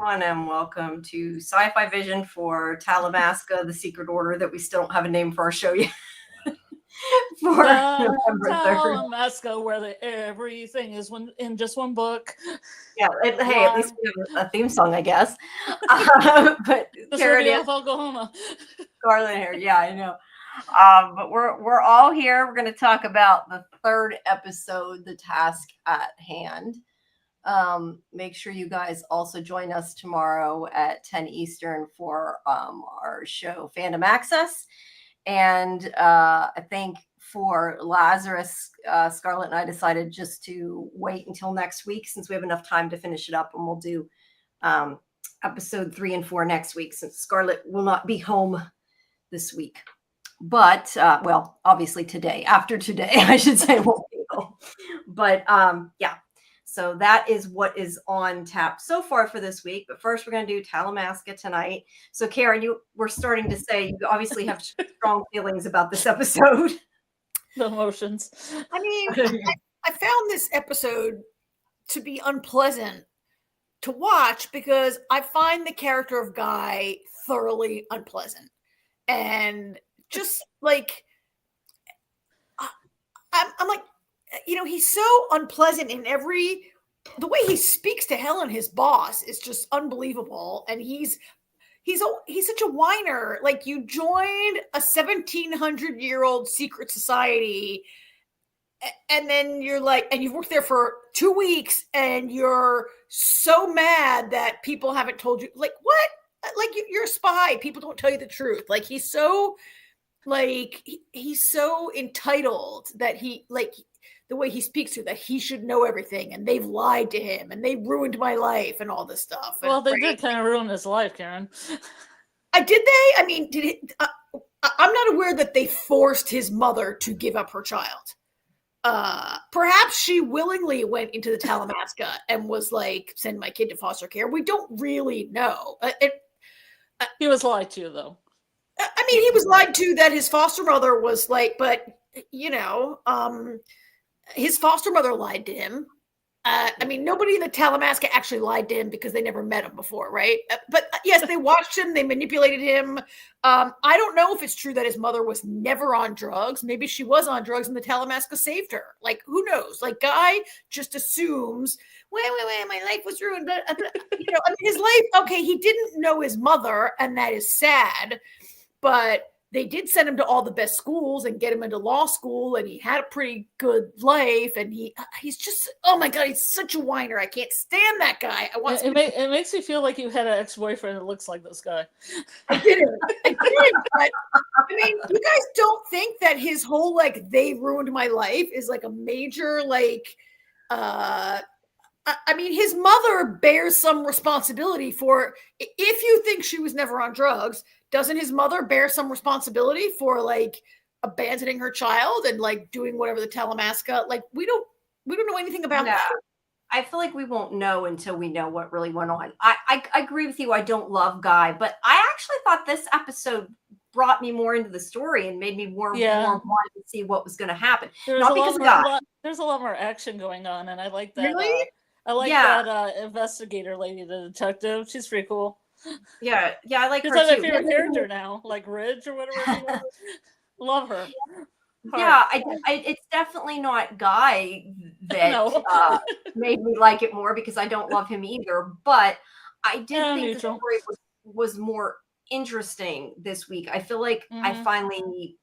everyone, and welcome to Sci-Fi Vision for Talamasca, the secret order that we still don't have a name for our show yet. For November 3rd. Talamasca, where everything is in just one book. Yeah, hey, at least we have a theme song, I guess. But Karen off Oklahoma. Scarlet here, yeah, I know. But we're all here. We're going to talk about the third episode, The Task at Hand. Make sure you guys also join us tomorrow at 10 Eastern for our show Fandom Access. And I think for Lazarus, Scarlet and I decided just to wait until next week since we have enough time to finish it up, and we'll do episode 3 and 4 next week since Scarlet will not be home this week. But well, obviously today, after today, I should say, won't be home. But yeah. So that is what is on tap so far for this week. But first, we're going to do Talamasca tonight. So, Karen, you were starting to say you obviously have strong feelings about this episode. The emotions. I mean, I found this episode to be unpleasant to watch because I find the character of Guy thoroughly unpleasant. And just like, I'm like, you know, he's so unpleasant in the way he speaks to Helen, his boss, is just unbelievable. And he's such a whiner. Like, you joined a 1700-year-old secret society, and then you're like, and you've worked there for 2 weeks, and you're so mad that people haven't told you. Like, what? Like, you're a spy. People don't tell you the truth. Like, he's so entitled that the way he speaks to that he should know everything, and they've lied to him, and they ruined my life, and all this stuff. Well, they did kind of ruin his life, Karen. Did they? I mean, did it? I'm not aware that they forced his mother to give up her child. Perhaps she willingly went into the Talamasca and was like, "Send my kid to foster care." We don't really know. He was lied to, though. I mean, he was lied to that his foster mother was like, but you know, his foster mother lied to him. I mean, nobody in the Talamasca actually lied to him because they never met him before, right? But yes, they watched him. They manipulated him. I don't know if it's true that his mother was never on drugs. Maybe she was on drugs and the Talamasca saved her. Like, who knows? Like, Guy just assumes, wait, my life was ruined. But, you know, I mean, his life, okay, he didn't know his mother, and that is sad. But they did send him to all the best schools and get him into law school, and he had a pretty good life. And he's just, oh my God, he's such a whiner. I can't stand that guy. It makes me feel like you had an ex-boyfriend that looks like this guy. I didn't. But I mean, you guys don't think that his whole like they ruined my life is like a major like. I mean, his mother bears some responsibility for. If you think she was never on drugs, doesn't his mother bear some responsibility for like abandoning her child and like doing whatever the Talamasca? Like, we don't know anything about that. I feel like we won't know until we know what really went on. I agree with you. I don't love Guy, but I actually thought this episode brought me more into the story and made me more wanted to see what was going to happen. Not because of Guy. There's a lot more action going on, and I like that. Really? I like that investigator lady, the detective. She's pretty cool. Yeah, I like her too. She's my favorite character now, like Ridge or whatever she was. Love her. Yeah, it's definitely not Guy that made me like it more, because I don't love him either. But I did think the story was more interesting this week. I feel like I finally,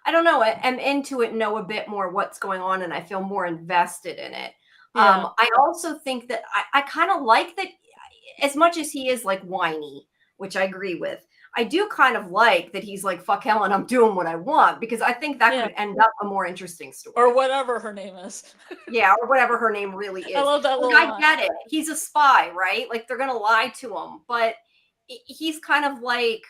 I don't know, I'm into it, know a bit more what's going on, and I feel more invested in it. Yeah. I also think that I kind of like that, as much as he is like whiny, which I agree with, I do kind of like that he's like, fuck Helen, I'm doing what I want, because I think that could end up a more interesting story. Or whatever her name is. Yeah, or whatever her name really is. I love that little I get it. He's a spy, right? Like, they're going to lie to him, but he's kind of like,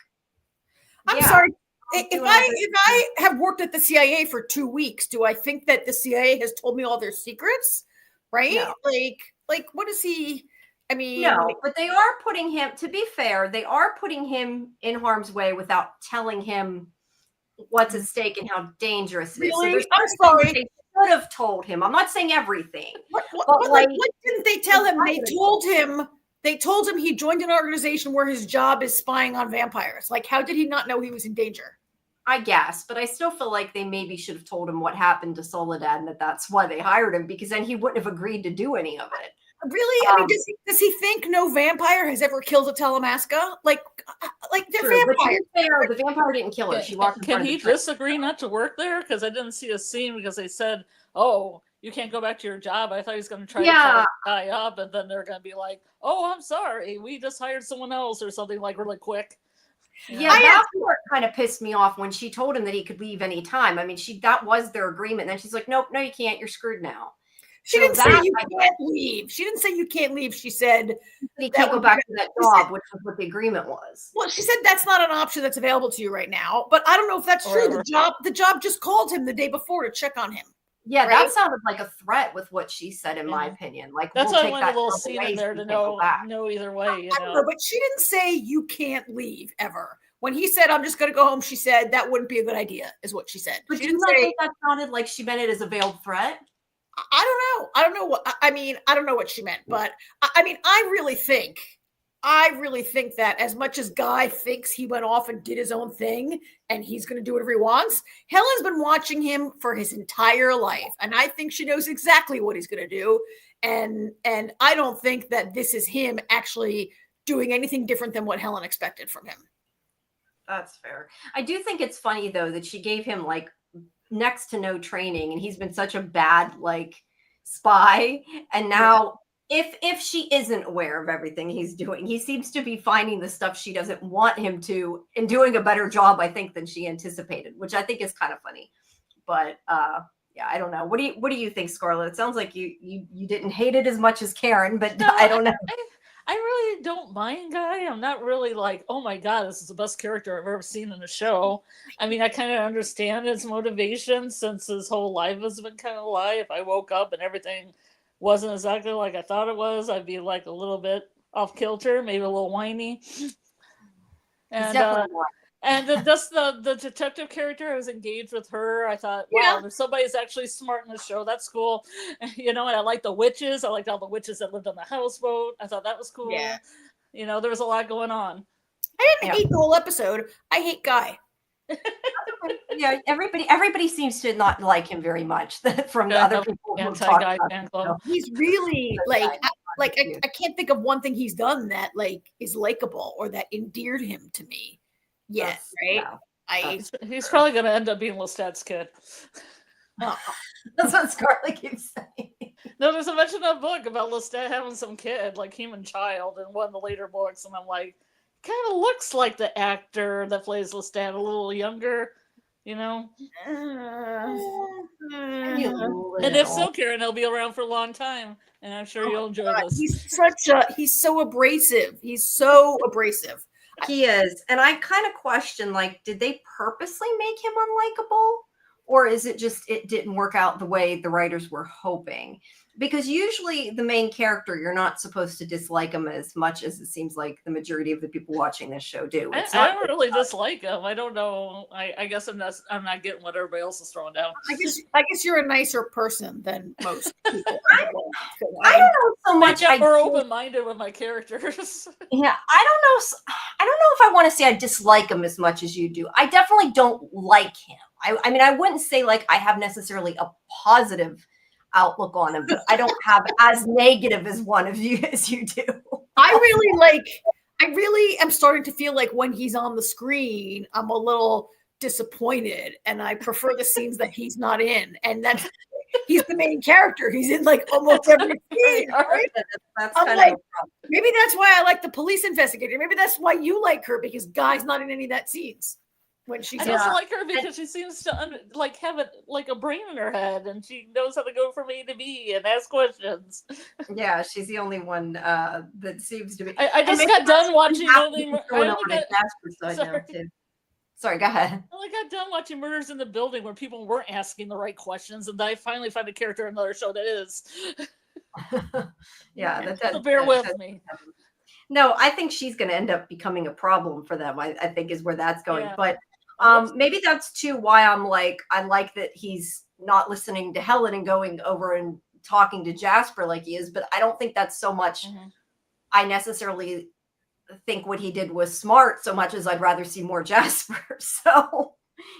I'm sorry. If I have worked at the CIA for 2 weeks, do I think that the CIA has told me all their secrets? Right? No. Like, what is he? I mean, no, but they are putting him, to be fair, they are putting him in harm's way without telling him what's at stake and how dangerous it is. Really? So I'm sorry. They should have told him. I'm not saying everything. What didn't they tell him? They told him They told him he joined an organization where his job is spying on vampires. Like, how did he not know he was in danger? I guess, but I still feel like they maybe should have told him what happened to Soledad and that's why they hired him, because then he wouldn't have agreed to do any of it. Really? I mean, does he think no vampire has ever killed a Talamasca? Like they're True, but vampires. the vampire didn't kill her. She walked in Can front he of the train. disagree not to work there? Because I didn't see a scene because they said, "Oh, you can't go back to your job." I thought he was going to try to call the guy up, and then they're going to be like, "Oh, I'm sorry, we just hired someone else," or something like really quick. Yeah, that part kind of pissed me off when she told him that he could leave anytime. I mean, that was their agreement. And then she's like, "Nope, no, you can't. You're screwed now." She didn't say you can't leave. She didn't say you can't leave. She said you can't go back to that job, which was what the agreement was. Well, she said that's not an option that's available to you right now. But I don't know if that's true. The job just called him the day before to check on him. Yeah, that sounded like a threat with what she said, in my opinion. Like, that's why I wanted a little scene in there to know either way. I don't know, but she didn't say you can't leave ever. When he said, "I'm just going to go home," she said that wouldn't be a good idea, is what she said. But she didn't think that sounded like she meant it as a veiled threat? I don't know what I mean. I don't know what she meant, but I mean, I really think that as much as Guy thinks he went off and did his own thing and he's going to do whatever he wants, Helen's been watching him for his entire life, and I think she knows exactly what he's going to do. And I don't think that this is him actually doing anything different than what Helen expected from him. That's fair. I do think it's funny though that she gave him like next to no training, and he's been such a bad like spy, and now if she isn't aware of everything he's doing, he seems to be finding the stuff she doesn't want him to and doing a better job, I think, than she anticipated, which I think is kind of funny. But yeah, I don't know. What do you think, Scarlet? It sounds like you didn't hate it as much as Karen, but no, I don't know. I really don't mind Guy. I'm not really like, oh my God, this is the best character I've ever seen in a show. I mean, I kind of understand his motivation since his whole life has been kind of a lie. If I woke up and everything wasn't exactly like I thought it was, I'd be like a little bit off kilter, maybe a little whiny. And just the detective character, I was engaged with her. I thought, wow, there's somebody who's actually smart in the show. That's cool. And I like the witches. I liked all the witches that lived on the houseboat. I thought that was cool. Yeah. There was a lot going on. I didn't hate the whole episode. I hate Guy. Yeah, everybody seems to not like him very much from the other people who talk about him. He's really I can't think of one thing he's done that like is likable or that endeared him to me. Yes, right. Yeah. He's probably going to end up being Lestat's kid. That's what Scarlet keeps saying. No, there's a mention in a book about Lestat having some kid, like human child, in one of the later books, and I'm like, kind of looks like the actor that plays Lestat, a little younger, And if so, Karen, he'll be around for a long time, and I'm sure you'll enjoy this. He's so abrasive. He's so abrasive. He is. And I kind of question, like, did they purposely make him unlikable? Or is it just it didn't work out the way the writers were hoping? Because usually the main character, you're not supposed to dislike him as much as it seems like the majority of the people watching this show do. I don't really dislike him. I don't know. I guess I'm not getting what everybody else is throwing down. I guess you're a nicer person than most people. I don't know so much. I'm more open-minded with my characters. Yeah, I don't know if I want to say I dislike him as much as you do. I definitely don't like him. I mean, I wouldn't say like I have necessarily a positive outlook on him, but I don't have as negative as one of you as you do. I really am starting to feel like when he's on the screen, I'm a little disappointed, and I prefer the scenes that he's not in. And he's the main character. He's in like almost every scene. Right? That's I'm like, maybe that's why I like the police investigator. Maybe that's why you like her, because Guy's not in any of that scenes. When she's I just like her because she seems to have a brain in her head, and she knows how to go from A to B and ask questions. Yeah, she's the only one that seems to be. I just got done watching. Sorry, go ahead. I got done watching Murders in the Building where people weren't asking the right questions, and I finally found a character in another show that is. Yeah, so bear with me. No, I think she's going to end up becoming a problem for them. I think is where that's going, but. Maybe that's too why I like that he's not listening to Helen and going over and talking to Jasper like he is, but I don't think that's so much. I necessarily think what he did was smart so much as I'd rather see more Jasper. So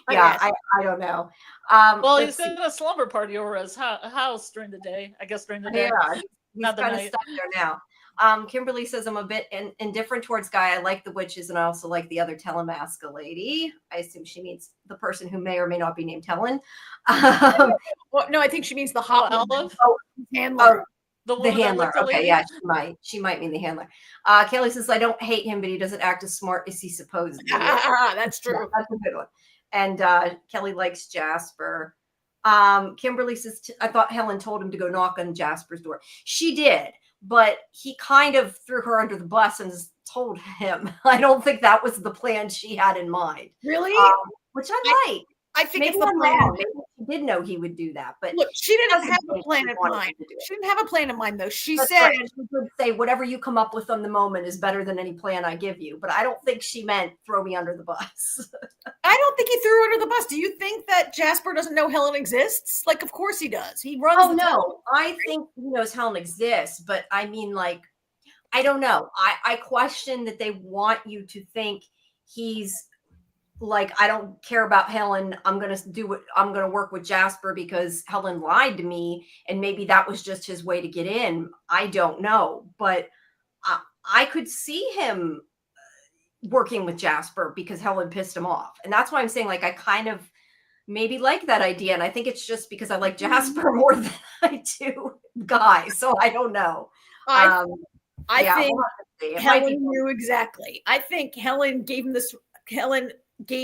yeah, I don't know. Well, he's got a slumber party over his house during the day. I guess during the day. Yeah, he's Not the kind of night. stuck there now. Kimberly says I'm a bit indifferent towards Guy. I like the witches and I also like the other Talamasca lady. I assume she means the person who may or may not be named Helen. Well, no, I think she means the hot Olive. handler. The The woman that handler. looked the Okay, lady? yeah, she might mean the handler. Kelly says I don't hate him, but he doesn't act as smart as he supposedly is. That's true. Yeah, that's a good one. And Kelly likes Jasper. Kimberly says I thought Helen told him to go knock on Jasper's door. She did, but he kind of threw her under the bus and told him. I don't think that was the plan she had in mind. Really? Which I like. I think Maybe it's the I'm plan. wrong. Maybe she did know he would do that, but look, she didn't doesn't have a think plan she in wanted mind. him to do it. She didn't have a plan in mind, though. She That's said, right. She would say, whatever you come up with on the moment is better than any plan I give you. But I don't think she meant throw me under the bus. I don't think he threw her under the bus. Do you think that Jasper doesn't know Helen exists? Like, of course he does. He runs. Oh, no. I think he knows Helen exists. But I mean, like, I don't know. I question that they want you to think he's like, I don't care about Helen. I'm going to work with Jasper because Helen lied to me. And maybe that was just his way to get in. I don't know. But I could see him working with Jasper because Helen pissed him off. And that's why I'm saying, like, I kind of maybe like that idea. And I think it's just because I like Jasper more than I do Guy. So I don't know. I yeah, think we'll have to see. It might Helen be knew exactly. I think Helen gave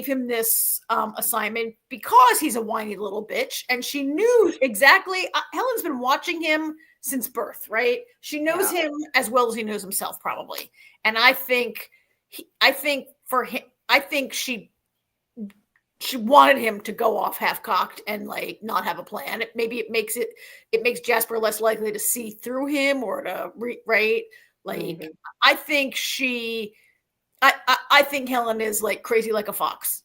him this assignment because he's a whiny little bitch, and she knew exactly. Helen's been watching him since birth, right? She knows him as well as he knows himself, probably. And I think for him, I think she wanted him to go off half-cocked and like not have a plan. Maybe it makes Jasper less likely to see through him or to right. Like I think I think Helen is like crazy like a fox.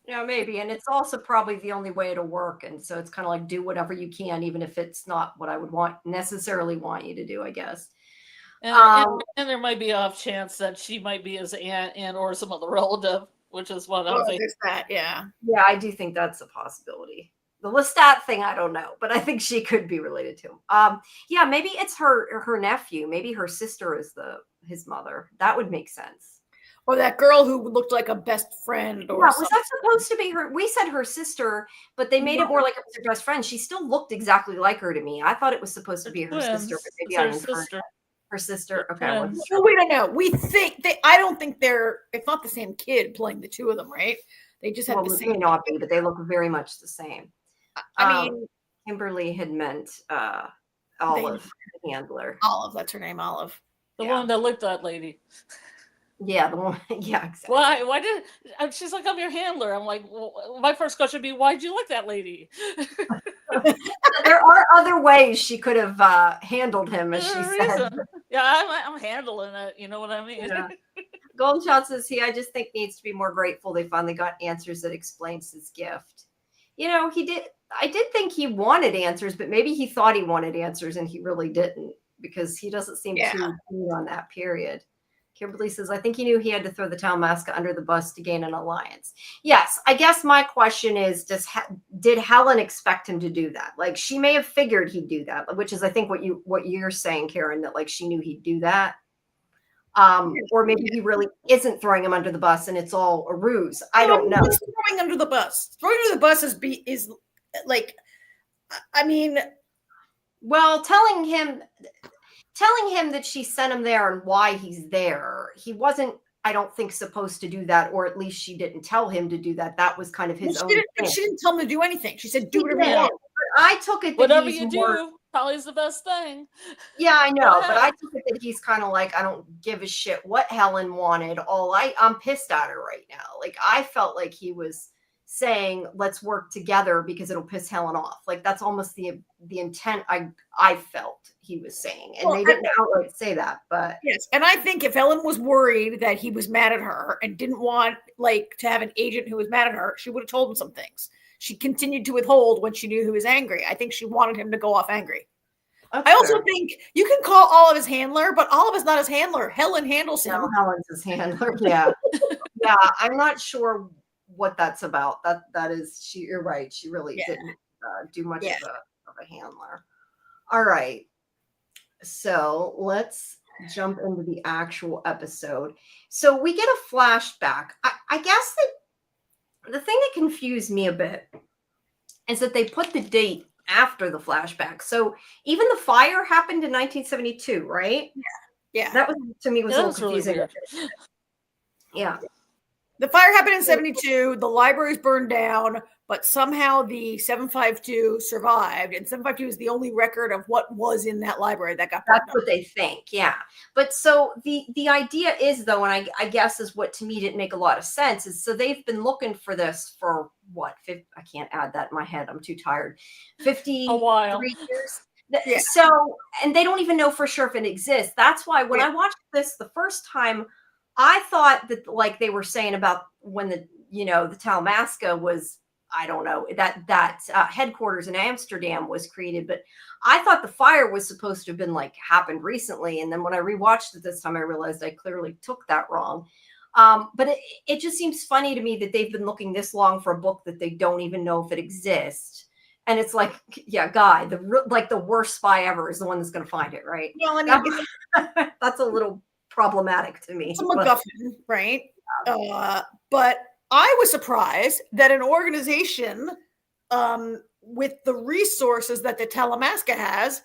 Yeah, maybe. And it's also probably the only way it'll work. And so it's kind of like do whatever you can, even if it's not what I would necessarily want you to do, I guess. And there might be off chance that she might be his aunt and or some other relative, which is what I'm thinking. Yeah, I do think that's a possibility. The Lestat thing, I don't know, but I think she could be related to him. Yeah, maybe it's her nephew. Maybe her sister is his mother. That would make sense. Or that girl who looked like a best friend. Or was that supposed to be her? We said her sister, but they made it more like it was her best friend. She still looked exactly like her to me. I thought it was supposed to be her sister, but maybe I'm inferring. Her sister. Okay. Well, we don't know. We think I don't think it's not the same kid playing the two of them, right? They just have the same. It may not be, but they look very much the same. I mean, Kimberly had meant Olive, the handler. Olive, that's her name, Olive. The one that licked that lady. Yeah, the one. Yeah, exactly. Why did she's like, I'm your handler? I'm like, well, my first question would be, why'd you lick that lady? There are other ways she could have handled him, as she said. Yeah, I'm handling it. You know what I mean? Yeah. Golden Child says I just think needs to be more grateful. They finally got answers that explains his gift. You know, I did think he wanted answers, but maybe he thought he wanted answers and he really didn't, because he doesn't seem too keen on that period. Kimberly says, I think he knew he had to throw the Talamasca under the bus to gain an alliance. Yes, I guess my question is, did Helen expect him to do that? Like, she may have figured he'd do that, which is, I think, what you're saying, Karen, that like she knew he'd do that. Or maybe he really isn't throwing him under the bus and it's all a ruse. I don't know. Throwing under the bus. Throwing under the bus is like, I mean, well, telling him that she sent him there and why he's there. He wasn't, I don't think, supposed to do that, or at least she didn't tell him to do that. That was kind of his own thing. She didn't tell him to do anything. She said, do whatever you want. I took it that whatever you do, probably is the best thing. Yeah, I know, but I took it that he's kind of like, I don't give a shit what Helen wanted. I'm pissed at her right now. Like, I felt like he was saying, let's work together because it'll piss Helen off. Like, that's almost the intent I felt he was saying. And they didn't outright say that, but yes. And I think if Helen was worried that he was mad at her and didn't want like to have an agent who was mad at her, she would have told him some things. She continued to withhold when she knew he was angry. I think she wanted him to go off angry. That's I also fair. think you can call Olive his handler, but Olive is not his handler. Helen handles him. No, Helen's his handler. Yeah. Yeah. I'm not sure what that's about. That is you're right. She really didn't do much Yeah. of a handler. All right. So let's jump into the actual episode. So we get a flashback. I guess that the thing that confused me a bit is that they put the date after the flashback. So even the fire happened in 1972, right? Yeah. That was, to me, was a That little was really confusing. weird. Yeah. The fire happened in 72. The library's burned down, but somehow the 752 survived. And 752 is the only record of what was in that library that got burned That's what they think, yeah. But so the idea is, though, and I guess is what to me didn't make a lot of sense, is so they've been looking for this for what? I can't add that in my head. I'm too tired. 53 A while. years. Yeah. So, and they don't even know for sure if it exists. That's why when I watched this the first time, I thought that, like they were saying about when the Talamasca was, I don't know, that headquarters in Amsterdam was created, but I thought the fire was supposed to have been like happened recently. And then when I rewatched it this time, I realized I clearly took that wrong. But it just seems funny to me that they've been looking this long for a book that they don't even know if it exists. And it's like, yeah, Guy, the worst spy ever is the one that's going to find it, right? Well, I mean, that's a little problematic to me. It's a MacGuffin, right? But I was surprised that an organization with the resources that the Talamasca has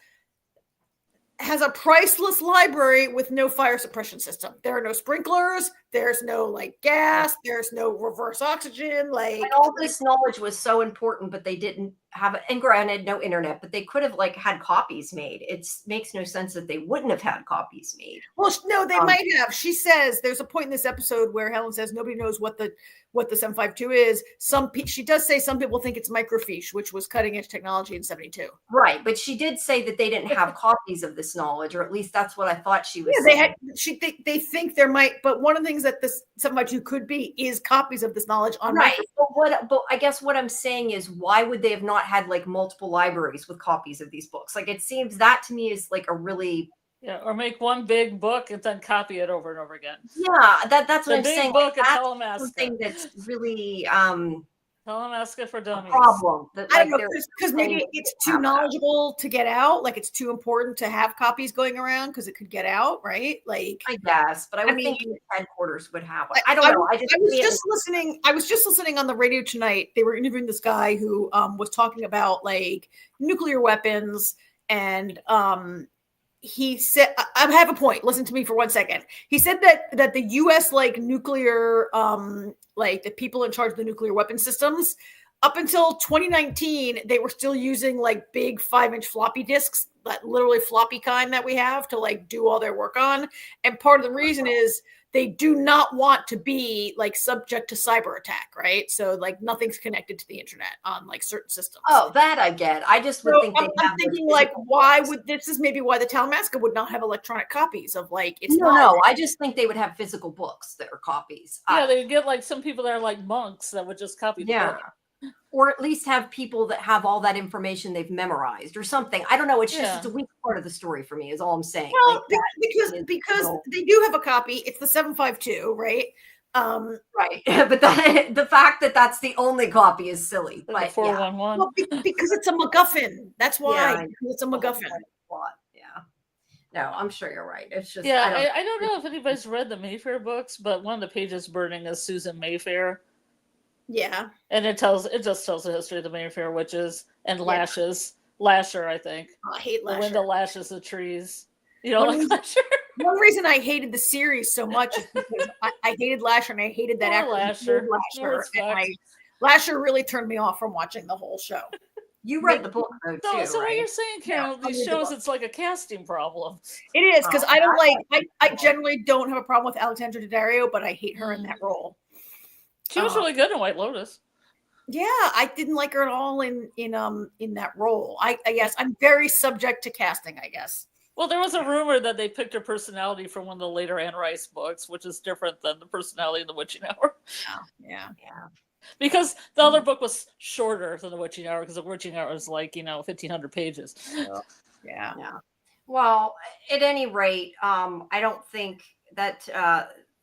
a priceless library with no fire suppression system. There are no sprinklers. There's no like gas. There's no reverse oxygen. Like, and all this knowledge was so important, but they didn't have it. And granted, no internet, but they could have like had copies made. It makes no sense that they wouldn't have had copies made. Well, no, they might have. She says there's a point in this episode where Helen says nobody knows what the 752 is. She does say some people think it's microfiche, which was cutting edge technology in 72. Right, but she did say that they didn't have copies of this knowledge, or at least that's what I thought she was saying. They think there might, but one of the things that this 752 could be is copies of this knowledge on right. But I guess what I'm saying is, why would they have not had like multiple libraries with copies of these books? Like, it seems that to me is like a really or make one big book and then copy it over and over again. Yeah, that's what I'm saying. Book like, of that's Talamasca. Something that's really Talamasca for Dummies. Problem. That, I don't know, because maybe it's too knowledgeable to get out. Like, it's too important to have copies going around because it could get out, right? Like, I guess, but I would think headquarters would have one. I don't know. I was just listening on the radio tonight. They were interviewing this guy who was talking about like nuclear weapons, and he said, I have a point. Listen to me for 1 second. He said that the U.S. like nuclear, like the people in charge of the nuclear weapon systems, up until 2019, they were still using like big 5-inch floppy disks, that literally floppy kind that we have to like do all their work on. And part of the reason is they do not want to be like subject to cyber attack, right? So like nothing's connected to the internet on like certain systems. Oh, that I get. I just would think I'm thinking like, why would this is maybe why the Talamasca would not have electronic copies of like it's no. I just think they would have physical books that are copies. Yeah, they would get like some people that are like monks that would just copy the book. Or at least have people that have all that information they've memorized or something. I don't know. It's just it's a weak part of the story for me, is all I'm saying. Well, like because they do have a copy. It's the 752, right? Right. But the fact that that's the only copy is silly. But 411. Well, because it's a MacGuffin. That's why it's a MacGuffin. Yeah. No, I'm sure you're right. It's just I don't know if anybody's read the Mayfair books, but one of the pages burning is Susan Mayfair. Yeah. And it just tells the history of the Mayfair witches and Lasher, I think. Oh, I hate Lasher. The wind that lashes the trees. You know, Lasher. One reason I hated the series so much is because I hated Lasher, and I hated that actor. Lasher. Lasher really turned me off from watching the whole show. You read the book though too. So right? what you're saying, Carol, these shows, it's like a casting problem. It is, because I don't I generally don't have a problem with Alexandra Daddario, but I hate her in that role. She was really good in White Lotus. Yeah, I didn't like her at all in that role. I guess I'm very subject to casting, I guess. Well, there was a rumor that they picked her personality from one of the later Anne Rice books, which is different than the personality in The Witching Hour. Yeah. Because the other book was shorter than The Witching Hour, because The Witching Hour was like, 1,500 pages. Yeah. Well, at any rate, I don't think that.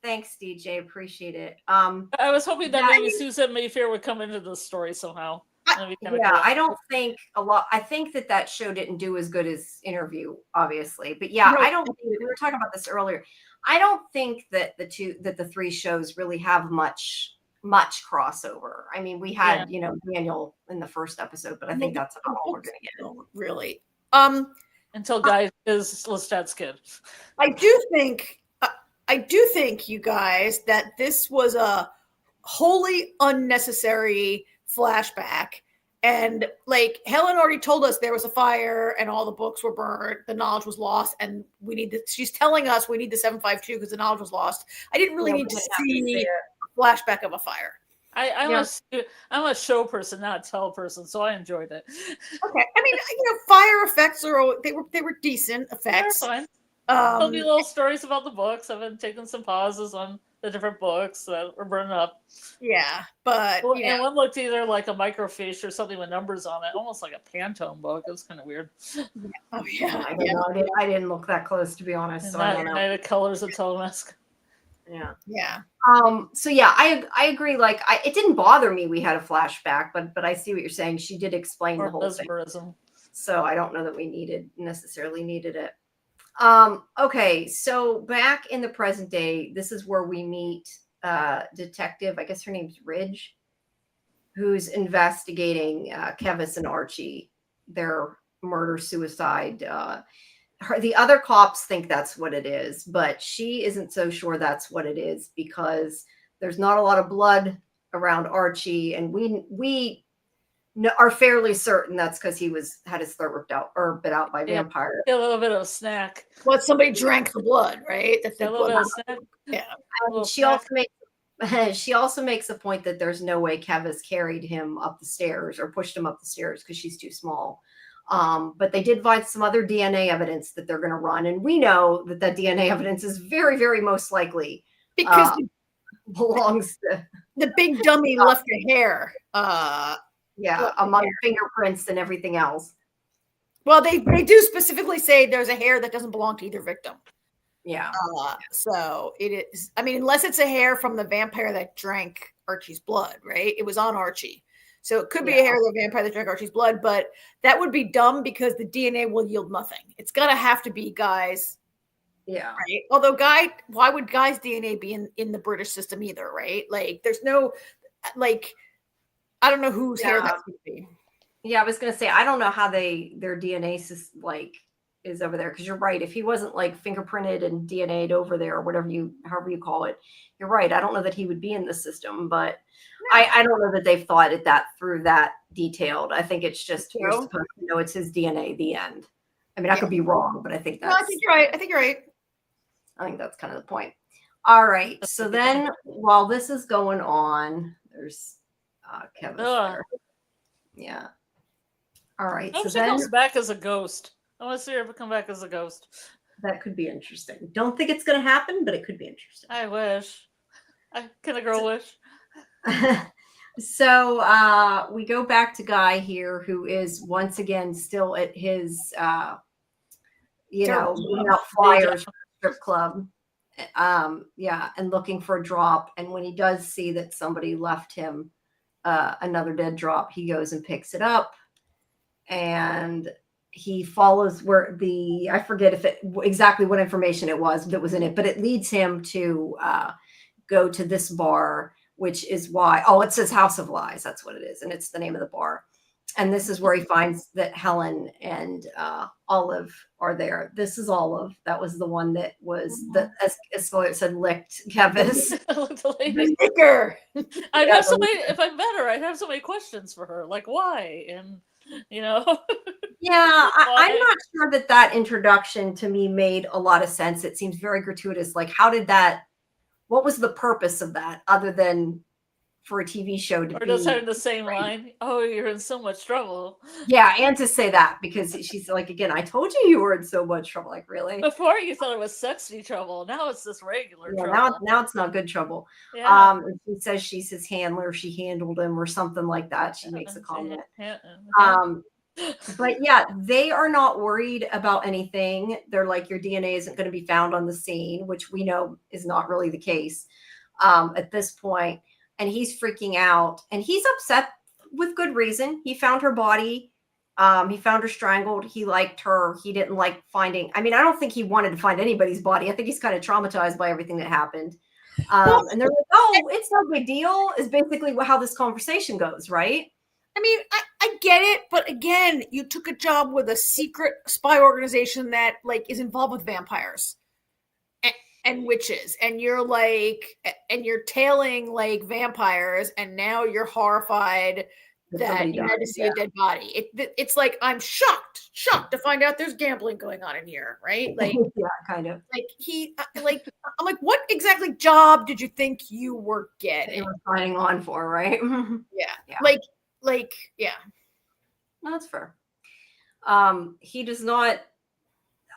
Thanks, DJ. Appreciate it. I was hoping that Yeah, maybe Susan Mayfair would come into the story somehow. That'd be kinda yeah, cool. I don't think a lot. I think that show didn't do as good as Interview, obviously. But yeah, No, I don't think we were talking about this earlier. I don't think that the three shows really have much crossover. I mean, we had Daniel in the first episode, but I think that's about all we're gonna get. don't really. Until Guy is Lestat's kid. I do think, you guys, that this was a wholly unnecessary flashback. And like Helen already told us there was a fire and all the books were burned, the knowledge was lost, and she's telling us we need the 752 because the knowledge was lost. I didn't really need to see a flashback of a fire. I'm a show person, not a tell person, so I enjoyed it. Okay, I mean, fire effects they were decent effects. They're fine. There'll be little stories about the books. I've been taking some pauses on the different books that were burning up. Yeah, but and one looked either like a microfiche or something with numbers on it, almost like a Pantone book. It was kind of weird. Oh yeah, I didn't look that close, to be honest. So I don't know. The colors of Talamasca. Yeah. So yeah, I agree. Like, it didn't bother me we had a flashback, but I see what you're saying. She did explain the whole mesmerism thing. So I don't know that we necessarily needed it. Okay, so back in the present day, this is where we meet detective, I guess her name's Ridge, who's investigating Kevis and Archie, their murder-suicide. The other cops think that's what it is, but she isn't so sure that's what it is because there's not a lot of blood around Archie, and we are fairly certain that's because he had his throat ripped out or bit out by vampire. A little bit of a snack. Well, somebody drank the blood, right? That's a little bit of snack. Yeah. She also makes a point that there's no way Kevis carried him up the stairs or pushed him up the stairs because she's too small. But they did find some other DNA evidence that they're going to run, and we know that DNA evidence is very, very most likely because belongs to the big dummy left a hair. Among fingerprints and everything else. Well, they do specifically say there's a hair that doesn't belong to either victim. Yeah. So it is. I mean, unless it's a hair from the vampire that drank Archie's blood, right? It was on Archie. So it could be a hair of the vampire that drank Archie's blood, but that would be dumb because the DNA will yield nothing. It's got to have to be Guy's. Yeah. Right. Although why would Guy's DNA be in the British system either, right? Like there's no, like, I don't know whose hair that would be. Yeah, I was going to say, I don't know how their DNA is over there. Cause you're right. If he wasn't like fingerprinted and DNA'd over there or however you call it, you're right. I don't know that he would be in the system, but I don't know that they've thought it through that detailed. I think it's just, you're supposed to know it's his DNA, the end. I mean, I could be wrong, but I think that's. No, I think you're right. I think that's kind of the point. All right. So then while this is going on, there's Kevin there. Yeah. All right. I hope so she comes back as a ghost. I want to see her come back as a ghost. That could be interesting. Don't think it's going to happen, but it could be interesting. I wish. Can a girl wish? So we go back to Guy here, who is once again still at his, out flyers for the strip club. And looking for a drop. And when he does see that somebody left him another dead drop, he goes and picks it up. And he follows where I forget exactly what information it was that was in it, but it leads him to go to this bar, which is why, it says House of Lies. That's what it is. And it's the name of the bar. And this is where he finds that Helen and Olive are there. This is Olive. That was the one that was, as Scarlet said, licked Kevis. Licker. I'd have so many, if I met her, I'd have so many questions for her. Like, why? And, Yeah, I'm not sure that introduction to me made a lot of sense. It seems very gratuitous. Like, what was the purpose of that other than for a TV show to be just having the same line? Oh, you're in so much trouble. Yeah, and to say that because she's like, again, I told you were in so much trouble. Like, really? Before you thought it was sexy trouble. Now it's just regular trouble. Now it's not good trouble. Yeah. She says she's his handler. She handled him or something like that. She makes a comment. But yeah, they are not worried about anything. They're like, your DNA isn't going to be found on the scene, which we know is not really the case at this point. And he's freaking out, and he's upset with good reason. He found her body. He found her strangled. He liked her. He didn't like finding. I mean, I don't think he wanted to find anybody's body. I think he's kind of traumatized by everything that happened. And they're like, oh, it's no big deal, is basically how this conversation goes, right? I mean, I get it, but again, you took a job with a secret spy organization that like is involved with vampires and witches, and you're tailing like vampires, and now you're horrified that you had to see a dead body. It's like, I'm shocked to find out there's gambling going on in here, right? Like, yeah, kind of. Like I'm like, what exactly job did you think you were getting? You were signing on for, right? Yeah. Like, yeah. No, that's fair. He does not,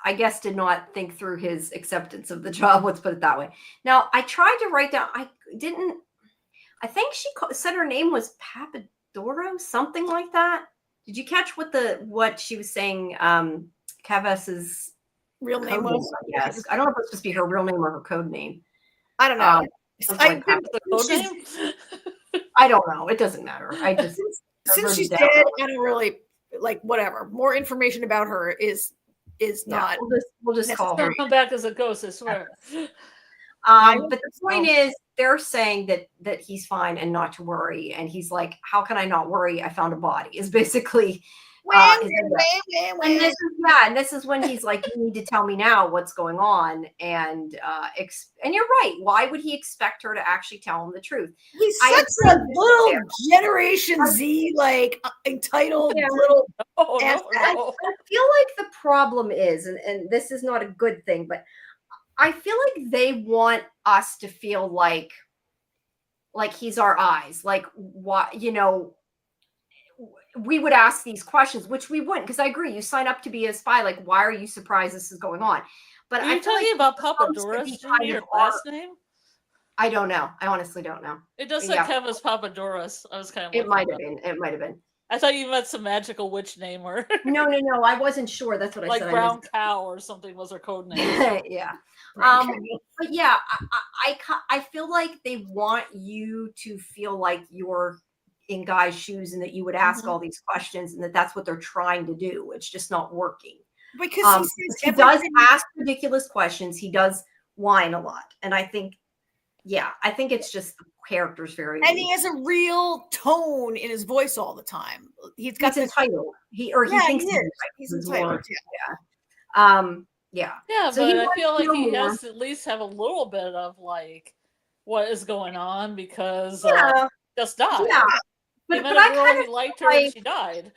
I guess, did not think through his acceptance of the job. Let's put it that way. Now, I tried to write down, I think she said her name was Papadoro, something like that. Did you catch what she was saying? Kavess's real name was? Yes. I don't know if it's supposed to be her real name or her code name. I don't know. I don't know. It doesn't matter. I just since she's dead, I don't really like, whatever. More information about her is not. We'll just call her. Come back as a ghost, I swear. But the point is, they're saying that he's fine and not to worry, and he's like, "How can I not worry? I found a body." Is basically. And this is when he's like, "You need to tell me now what's going on." And you're right. Why would he expect her to actually tell him the truth? He's such a little Generation Z, like, entitled little. I feel like the problem is, and this is not a good thing, but I feel like they want us to feel like he's our eyes, like, what, we would ask these questions, which we wouldn't, because I agree, you sign up to be a spy, like, why are you surprised this is going on? But are you talking about Papadorus, your last name? I don't know. I honestly don't know. It does say Kevin's Papadorus. I was kind of. It might have been. I thought you meant some magical witch name, or no. I wasn't sure. That's what I said. Like Brown Cow or something was her code name. Yeah. But yeah, I feel like they want you to feel like you're in Guy's shoes, and that you would ask all these questions, and that's what they're trying to do. It's just not working. Because he does ask ridiculous questions. He does whine a lot. And I think it's just the character's very and he has a real tone in his voice all the time. He's entitled. He thinks he's entitled. Yeah. Yeah, so but I feel like he has to at least have a little bit of like what is going on, because just died. Yeah. But I kind of liked her and she died.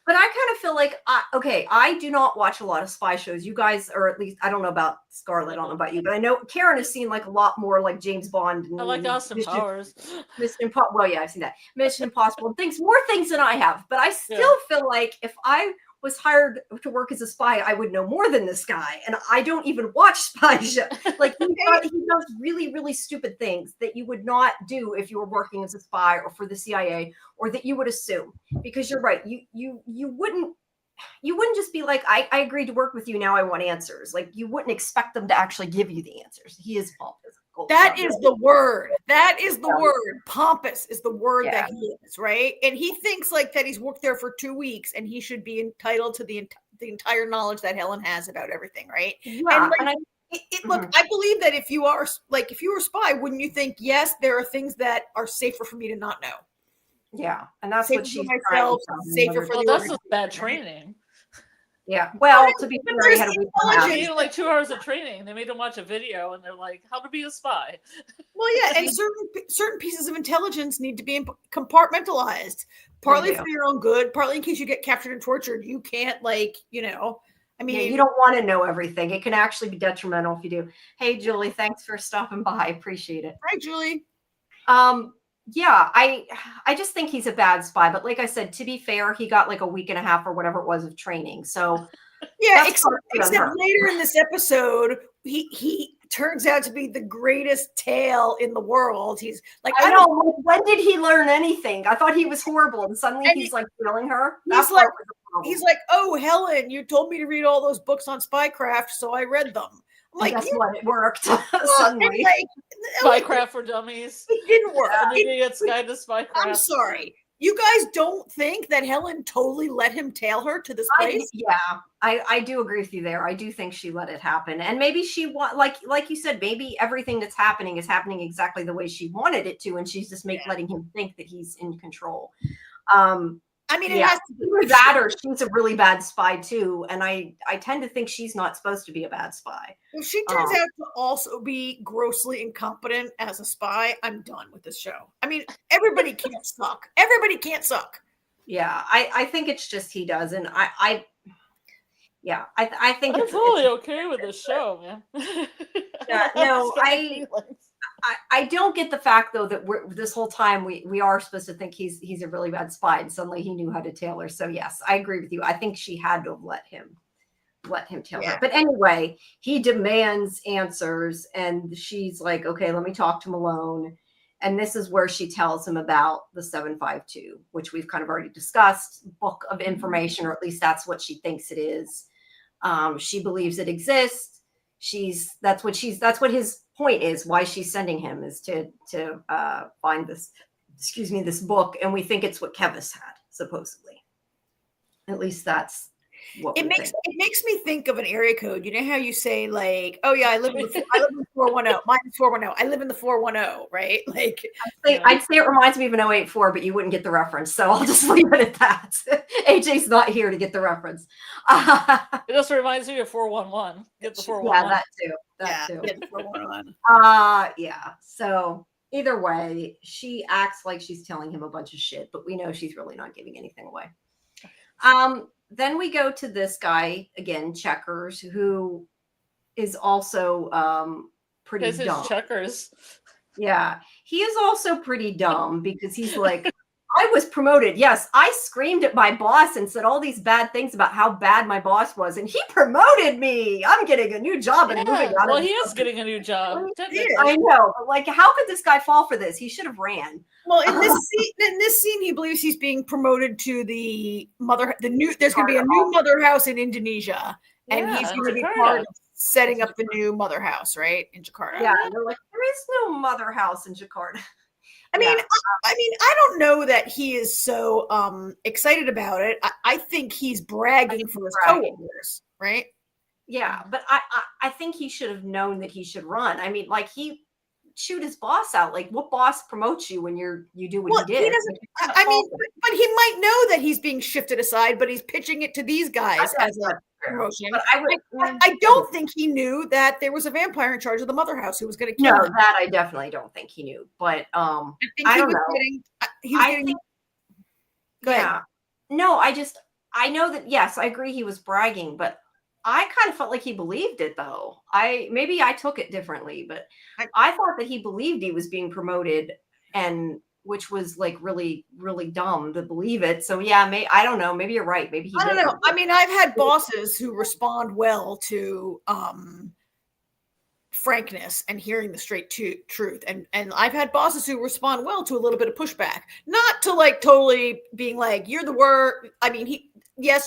But I kind of feel like, I do not watch a lot of spy shows. You guys, or at least, I don't know about Scarlet, I don't know about you, but I know Karen has seen like a lot more like James Bond. And I like Austin Powers. Well, yeah, I've seen that. Mission Impossible, more things than I have. But I still feel like if I was hired to work as a spy, I would know more than this guy. And I don't even watch spy shows. Like, he does really, really stupid things that you would not do if you were working as a spy or for the CIA, or that you would assume. Because you're right, you wouldn't just be like, I agreed to work with you, now I want answers. Like, you wouldn't expect them to actually give you the answers. He is pompous. That is the word. That is the word. Pompous is the word that he is, right? And he thinks like that he's worked there for 2 weeks and he should be entitled to the entire knowledge that Helen has about everything, right? Yeah. Look, I believe that if you were a spy, wouldn't you think, yes, there are things that are safer for me to not know? Yeah, and that's safer what she's for myself, safer for that's just bad training. Yeah, well, to be fair, he had a week. They like 2 hours of training. They made him watch a video, and they're like, "How to be a spy." Well, yeah, and certain pieces of intelligence need to be compartmentalized, partly for your own good, partly in case you get captured and tortured. You can't, I mean, you don't want to know everything. It can actually be detrimental if you do. Hey, Julie, thanks for stopping by. I appreciate it. Hi, Julie. Yeah, I just think he's a bad spy. But like I said, to be fair, he got like a week and a half or whatever it was of training. So yeah, except later in this episode, he turns out to be the greatest tail in the world. He's like, I know. When did he learn anything? I thought he was horrible, and suddenly he's like killing her. He's like, he's like, oh, Helen, you told me to read all those books on spycraft, so I read them. I'm like, guess what? It worked and suddenly. Spycraft for dummies. It didn't work. An idiot's guide to spycraft. I'm sorry. You guys don't think that Helen totally let him tail her to this place? I do agree with you there. I do think she let it happen, and maybe she like you said, maybe everything that's happening is happening exactly the way she wanted it to, and she's just letting him think that he's in control. I mean, it has to be either that or she's a really bad spy too, and I tend to think she's not supposed to be a bad spy. If she turns out to also be grossly incompetent as a spy, I'm done with this show. I mean, everybody can't suck. Everybody can't suck. Yeah, I think it's just he does, and I think I'm totally okay with this show, man. Yeah, no, I don't get the fact though that this whole time we are supposed to think he's a really bad spy, and suddenly he knew how to tail her. So yes, I agree with you. I think she had to have let him tail her. But anyway, he demands answers, and she's like, okay, let me talk to Malone. And this is where she tells him about the 752, which we've kind of already discussed, book of information, or at least that's what she thinks it is. She believes it exists. That's what his point is, why she's sending him, is to find this book, and we think it's what Kevis had, supposedly. At least that's what it makes me think of an area code. You know how you say like, oh yeah, I live in the 410. Mine is 410. I live in the 410, right? Like I'd say it reminds me of an 084, but you wouldn't get the reference, so I'll just leave it at that. AJ's not here to get the reference. It just reminds me of 411. Get the 411. Yeah, that too. Get the 411. Yeah. So either way, she acts like she's telling him a bunch of shit, but we know she's really not giving anything away. Then we go to this guy again, Checkers, who is also pretty dumb. Checkers. Yeah, he is also pretty dumb because he's like, I was promoted. Yes, I screamed at my boss and said all these bad things about how bad my boss was, and he promoted me. I'm getting a new job and moving on. Well, he is getting a new job. I know, but like, how could this guy fall for this? He should have ran. Well, in this scene, he believes he's being promoted to there's going to be a new mother house in Indonesia, and he's going to be part of setting up the new mother house, right, in Jakarta. Yeah, and they're like, there is no mother house in Jakarta. I mean, I don't know that he is so excited about it. I think he's bragging for his coworkers, right? Yeah, but I think he should have known that he should run. I mean, like, he chewed his boss out. Like, what boss promotes you when you do what he did? He doesn't. I mean, but he might know that he's being shifted aside, but he's pitching it to these guys as a promotion. But I don't think he knew that there was a vampire in charge of the mother house who was going to kill him. No, that I definitely don't think he knew. But I don't know. Go ahead. Yeah. No, I know that, yes, I agree he was bragging, but I kind of felt like he believed it, though. Maybe I took it differently, but I thought that he believed he was being promoted, and which was like really, really dumb to believe it. So yeah, I don't know. Maybe you're right. Maybe I don't know. I mean, I've had bosses who respond well to frankness and hearing the straight truth, and I've had bosses who respond well to a little bit of pushback, not to like totally being like, you're the word. I mean,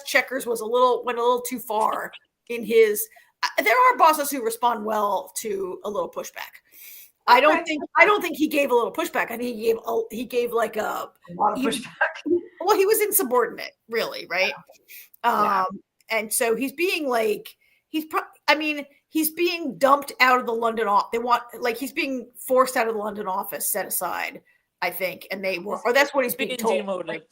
Checkers went a little too far in his. There are bosses who respond well to a little pushback. I don't think he gave a little pushback. I think he gave like a lot of pushback. Well, he was insubordinate, really, right? Yeah. And so he's being like he's being dumped out of the London office. He's being forced out of the London office, set aside, I think, and that's what he's being told. Demoted.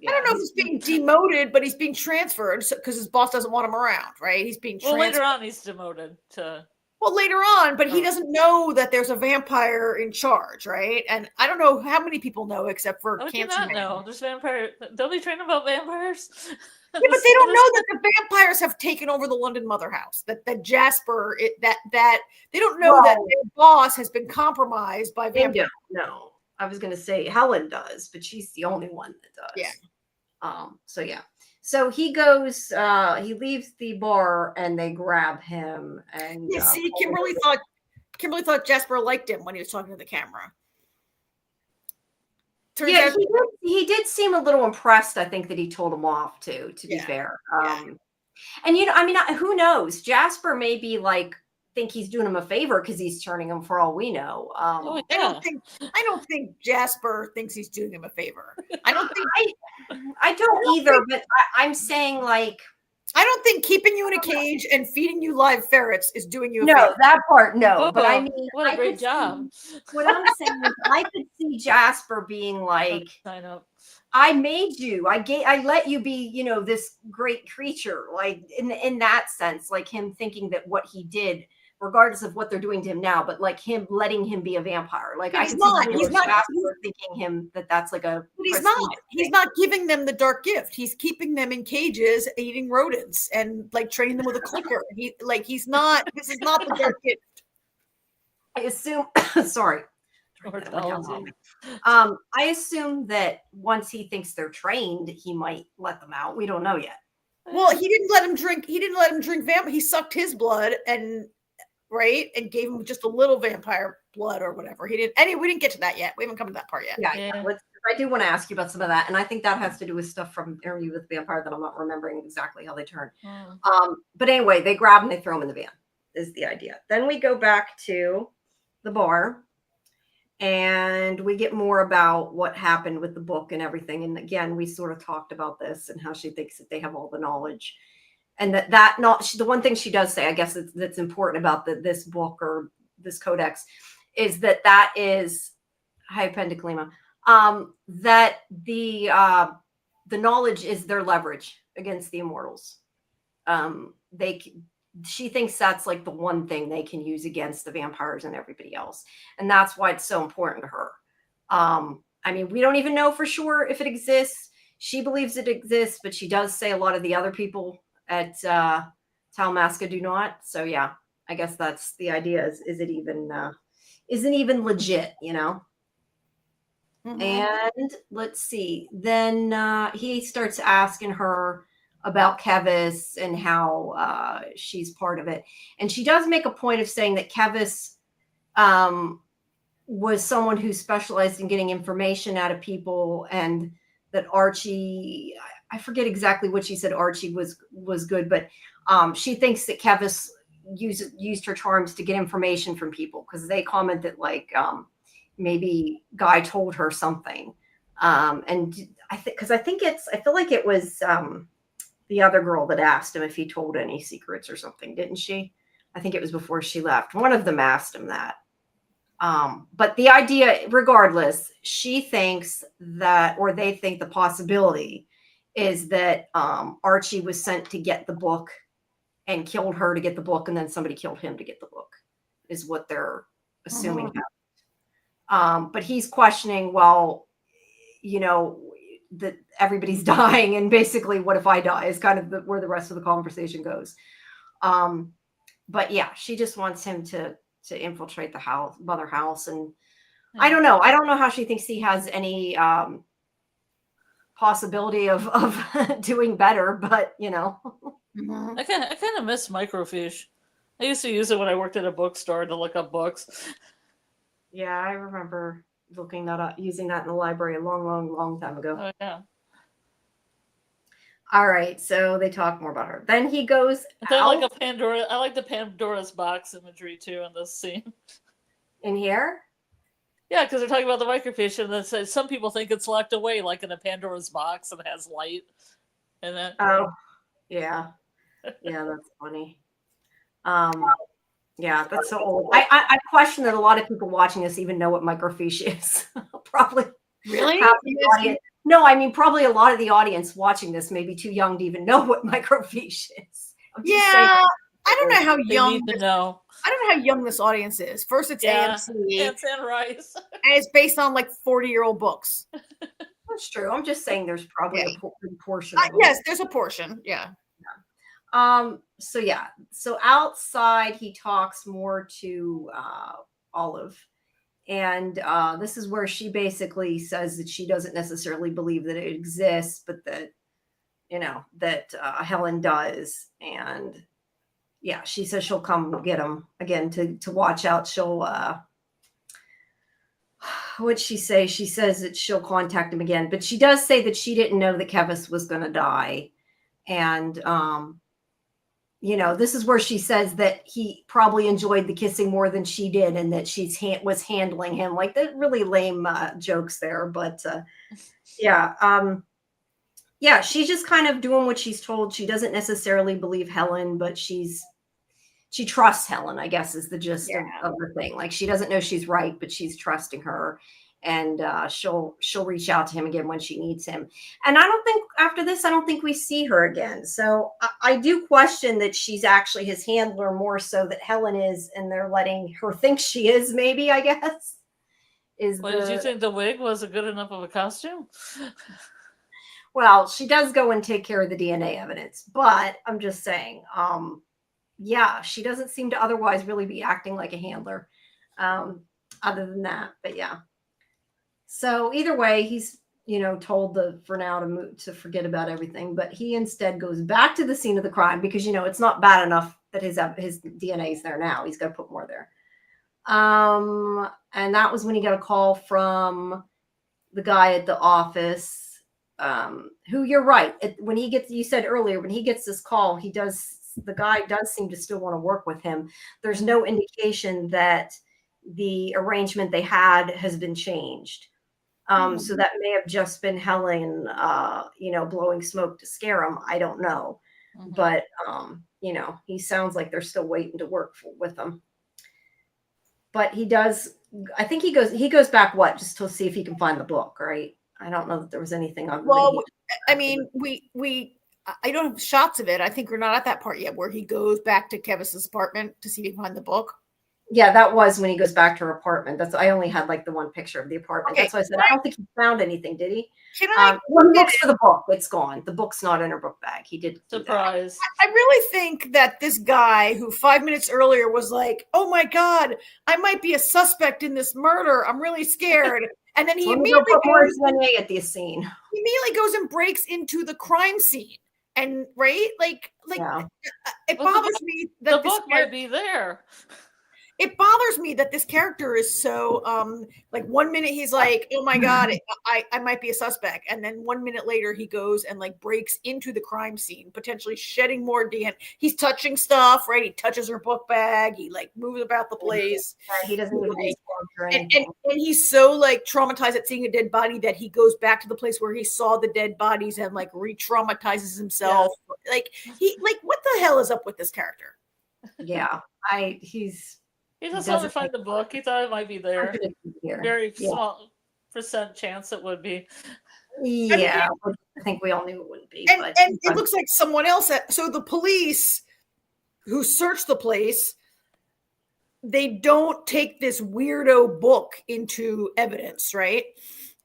I don't know if he's being demoted, but he's being transferred because his boss doesn't want him around, right? He's being transferred. Well, later on, he's demoted to. Well, later on, but he doesn't know that there's a vampire in charge, right? And I don't know how many people know except for Cancer Man. No, there's vampire. Don't they train about vampires? Yeah, but they don't know that the vampires have taken over the London Mother House. That Jasper, that they don't know that their boss has been compromised by vampires. No, I was going to say Helen does, but she's the only one that does. Yeah. So yeah. So he goes. He leaves the bar, and they grab him. And see, Kimberly thought Jasper liked him when he was talking to the camera. turns Yeah, out, he did seem a little impressed, I think, that he told him off too, to be yeah, fair. yeah. And I mean, who knows? Jasper may be like think he's doing him a favor because he's turning him for all we know. Oh I yeah. don't think Jasper thinks he's doing him a favor. I don't think I don't either, but I'm saying like I don't think keeping you in a cage and feeding you live ferrets is doing you a no, favor. that part no. But I Oh, mean, what a I great could job. see, what I'm saying is I could see Jasper being like, Sign up. I made you. I let you be, this great creature. Like in that sense, like him thinking that what he did, regardless of what they're doing to him now, but like him letting him be a vampire. Like But I he's could not. see He's not. Jasper thinking him that's like a But he's prestige not. He's thing. not giving them the dark gift. He's keeping them in cages, eating rodents, and like training them with a clicker. He's not. This is not the dark gift. I assume sorry. Immortality. I assume that once he thinks they're trained, he might let them out. We don't know yet. Well, he didn't let him drink. He didn't let him drink vamp. He sucked his blood and gave him just a little vampire blood or whatever. He didn't. Anyway, we didn't get to that yet. We haven't come to that part yet. Yeah. I do want to ask you about some of that, and I think that has to do with stuff from Interview with the Vampire that I'm not remembering exactly how they turn. But anyway, they grab him, they throw him in the van. Is the idea. Then we go back to the bar. And we get more about what happened with the book and everything. And again, we sort of talked about this and how she thinks that they have all the knowledge, and that not the one thing she does say, I guess that's important about this book or this codex, is that is hypendiclema, that the knowledge is their leverage against the immortals. She thinks that's like the one thing they can use against the vampires and everybody else. And that's why it's so important to her. I mean, we don't even know for sure if it exists. She believes it exists, but she does say a lot of the other people at Talamasca do not. So yeah, I guess that's the idea is it even isn't even legit, Mm-hmm. And let's see. Then he starts asking her about Kevis and how she's part of it. And she does make a point of saying that Kevis was someone who specialized in getting information out of people, and that Archie, I forget exactly what she said Archie was good, but she thinks that Kevis used her charms to get information from people, because they commented like maybe Guy told her something. And I feel like it was the other girl that asked him if he told any secrets or something, didn't she? I think it was before she left. One of them asked him that. But the idea, regardless, she thinks that, or they think the possibility is that Archie was sent to get the book and killed her to get the book, and then somebody killed him to get the book, is what they're assuming happened. But he's questioning, well, that everybody's dying, and basically what if I die is kind of where the rest of the conversation goes. But yeah, she just wants him to infiltrate the mother house. And I don't know how she thinks he has any possibility of doing better, but I kind of miss microfiche. I used to use it when I worked at a bookstore to look up books. Yeah, I remember looking that up, using that in the library a long time ago. Oh yeah. All right, so they talk more about her. Then he goes I out like the Pandora's box imagery too in this scene. in here. Yeah, because they're talking about the microfiche, and it says some people think it's locked away, like in a Pandora's box, and it has light. And then Oh, yeah, that's funny. Yeah, that's so old. I question that a lot of people watching this even know what microfiche is. Probably Really? half the audience. No, I mean, probably a lot of the audience watching this may be too young to even know what microfiche is. Yeah, I don't know how young. Need to know. I don't know how young this audience is. First, it's AMC, it's Anne Rice, and it's based on like 40-year-old books. That's true. I'm just saying there's probably a portion. Yes, there's a portion. Yeah. So outside he talks more to Olive, and this is where she basically says that she doesn't necessarily believe that it exists, but that Helen does. And yeah, she says she'll come get him again to watch out. She'll what'd she say? She says that she'll contact him again, but she does say that she didn't know that Kevis was going to die. And, this is where she says that he probably enjoyed the kissing more than she did, and that she's was handling him like that. Really lame jokes there, but yeah, she's just kind of doing what she's told. She doesn't necessarily believe Helen, but she trusts Helen, I guess, is the gist of the thing. Like, she doesn't know she's right, but she's trusting her, and she'll reach out to him again when she needs him. And after this, I don't think we see her again. So I do question that she's actually his handler more so that Helen is, and they're letting her think she is, maybe, I guess. Did you think the wig was a good enough of a costume? Well, she does go and take care of the DNA evidence, but I'm just saying, she doesn't seem to otherwise really be acting like a handler, other than that. But yeah. So either way, he's, told for now to forget about everything, but he instead goes back to the scene of the crime because, it's not bad enough that his DNA is there now. He's got to put more there. And that was when he got a call from the guy at the office, who, you're right. You said earlier, when he gets this call, the guy does seem to still want to work with him. There's no indication that the arrangement they had has been changed. So that may have just been Helen, blowing smoke to scare him. I don't know. Mm-hmm. But, he sounds like they're still waiting to work with him. But I think he goes back, just to see if he can find the book, right? I don't know that there was anything on. Well, I mean, I don't have shots of it. I think we're not at that part yet where he goes back to Kevis's apartment to see if he can find the book. Yeah, that was when he goes back to her apartment. I only had like the one picture of the apartment. Okay. That's why I said I don't think he found anything, did he? When he looks for the book, it's gone. The book's not in her book bag. He did. Surprise. I really think that this guy who 5 minutes earlier was like, "Oh my God, I might be a suspect in this murder. I'm really scared." And then he immediately goes at the scene. He immediately goes and breaks into the crime scene. And right, it bothers me that the book might be there. It bothers me that this character is so 1 minute he's like, oh my God, I might be a suspect. And then 1 minute later he goes and breaks into the crime scene, potentially shedding more DNA. He's touching stuff, right? He touches her book bag. He moves about the place. He doesn't even and he's so traumatized at seeing a dead body that he goes back to the place where he saw the dead bodies and re-traumatizes himself. Yes. What the hell is up with this character? Yeah. He just wanted to find the book. He thought it might be there. Very small percent chance it would be. Yeah, I think we all knew it wouldn't be. And it looks like someone else. So the police who searched the place, they don't take this weirdo book into evidence, right?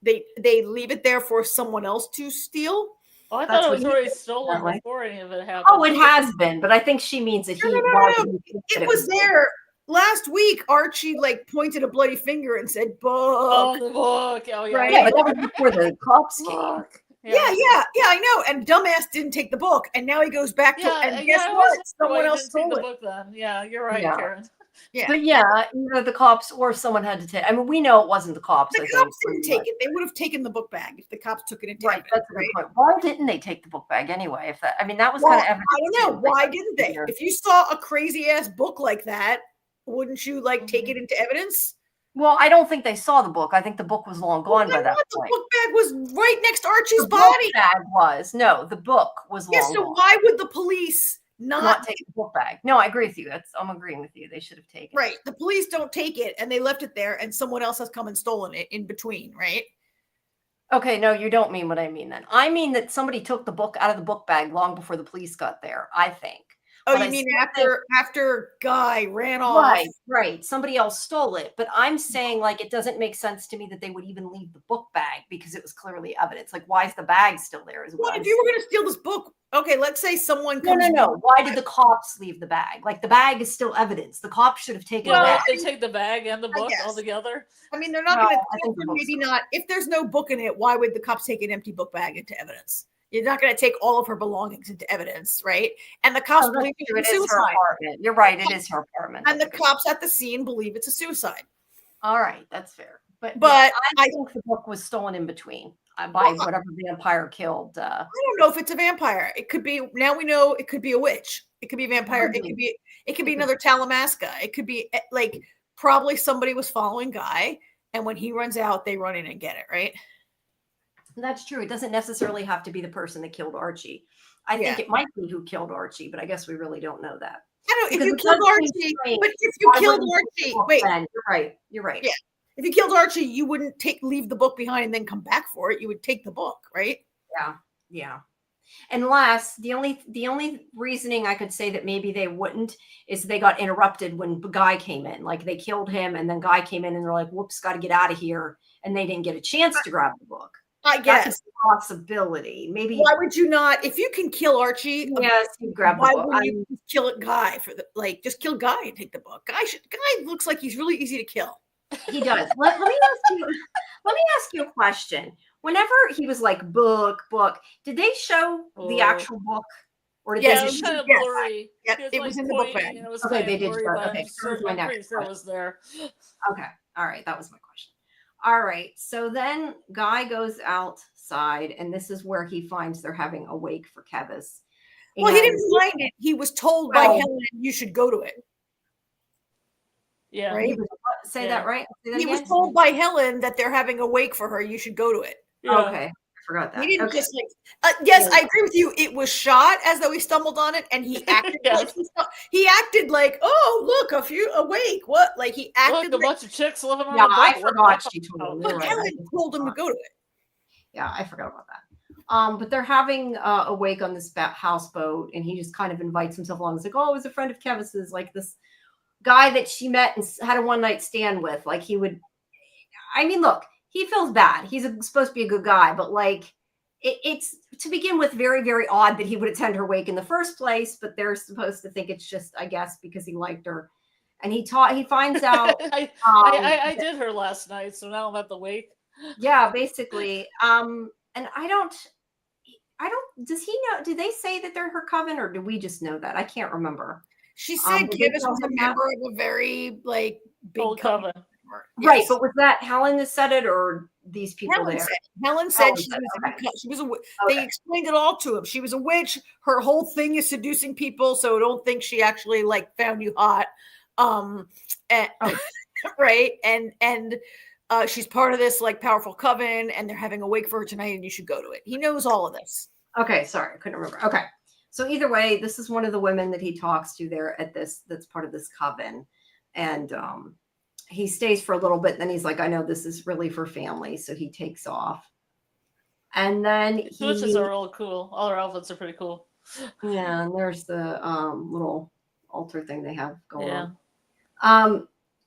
They leave it there for someone else to steal. Oh, I thought it was already stolen before any of it happened. Oh, it has been, but I think she means that it was there. Last week, Archie pointed a bloody finger and said, "Book." Oh, the book. Oh, yeah. Right. Yeah, but that was before the cops came. Yeah, I know. And dumbass didn't take the book, and now he goes back to. And guess what? Someone else stole the book. Then, yeah, you're right, Karen. Yeah, but either the cops or someone had to take. I mean, we know it wasn't the cops. The cops didn't take it. They would have taken the book bag if the cops took it into evidence. That's a good point. Why didn't they take the book bag anyway? That was kind of evidence. I don't know. Why didn't they? If you saw a crazy ass book like that, wouldn't you take it into evidence? Well, I don't think they saw the book. I think the book was long gone by that point. The book bag was right next to Archie's body. The bag was. No, the book was long gone. So why would the police not take the book bag? No, I agree with you. I'm agreeing with you. They should have taken it. Right. The police don't take it, and they left it there, and someone else has come and stolen it in between, right? Okay, no, you don't mean what I mean then. I mean that somebody took the book out of the book bag long before the police got there, I think. Oh, you mean after Guy ran off? Right. Somebody else stole it. But I'm saying it doesn't make sense to me that they would even leave the book bag because it was clearly evidence. Why is the bag still there? Well, if you were going to steal this book, okay, let's say someone comes. No. Why did the cops leave the bag? The bag is still evidence. The cops should have taken it. Well, they take the bag and the book all together. I mean, they're not going to. Maybe not. If there's no book in it, why would the cops take an empty book bag into evidence? You're not going to take all of her belongings into evidence, right? And the cops believe it's a suicide. You're right. It is her apartment. And the cops at the scene believe it's a suicide. All right. That's fair. But But I think the book was stolen in between by whatever vampire killed. I don't know if it's a vampire. It could be. Now we know it could be a witch. It could be a vampire. Could be. It could be another Talamasca. It could be like probably somebody was following Guy, and when he runs out, they run in and get it. Right. That's true. It doesn't necessarily have to be the person that killed Archie. I think it might be who killed Archie, but I guess we really don't know that. I don't. Because If you killed Archie, but if you killed Archie, wait. You're right. You're right. Yeah. If you killed Archie, you wouldn't leave the book behind and then come back for it. You would take the book, right? Yeah. Yeah. Unless the only reasoning I could say that maybe they wouldn't is they got interrupted when Guy came in. Like they killed him and then Guy came in and they're like, whoops, got to get out of here. And they didn't get a chance to grab the book. I guess. That's a possibility. Maybe. Why would you not? If you can kill Archie, yes, you grab the why book. would you kill a Guy for the just kill Guy and take the book? Guy looks like he's really easy to kill. He does. Let me ask you a question. Whenever he was like book, did they show the actual book, or did it they was just kind of blurry? Yeah, it was in the book bag. It was okay, they did. did. Okay, I'm pretty sure it was there. Okay, all right, that was my question. All right, so then Guy goes outside, and this is where he finds they're having a wake for Kevis. Well, he didn't find it. He was told by Helen, "You should go to it." Yeah. Right? Say that right? Say that he again? was told by Helen that they're having a wake for her. You should go to it. Yeah. Okay. I forgot that. He didn't just yes, I agree with you. It was shot as though he stumbled on it, and he acted he acted like, oh, look, a wake. What? Like he acted like a bunch of chicks living on yeah, the I forgot she told him. But Helen told him to go to it. Yeah, I forgot about that. But they're having a wake on this houseboat, and he just kind of invites himself along. He's like, oh, it was a friend of Kevis's, like this guy that she met and had a one night stand with. Like he would, I mean, look, he feels bad. He's supposed to be a good guy, but like it's to begin with very, very odd that he would attend her wake in the first place. But they're supposed to think it's just, I guess, because he liked her. And he finds out. I did her last night, so now I'm at the wake. Yeah, basically. And I don't, does he know, do they say that they're her coven, or do we just know that? I can't remember. She said Kevis was a member of a very big coven. Right, but was that Helen that said it, or these people there? Helen said she was a witch. Okay. They explained it all to him. She was a witch. Her whole thing is seducing people, so don't think she actually found you hot. Right, and she's part of this powerful coven, and they're having a wake for her tonight, and you should go to it. He knows all of this. Okay, sorry, I couldn't remember. Okay. So either way, this is one of the women that he talks to there at that's part of this coven. And he stays for a little bit. Then he's like, I know this is really for family. So he takes off. And then witches are all cool. All our outfits are pretty cool. Yeah, and there's the little altar thing they have going on.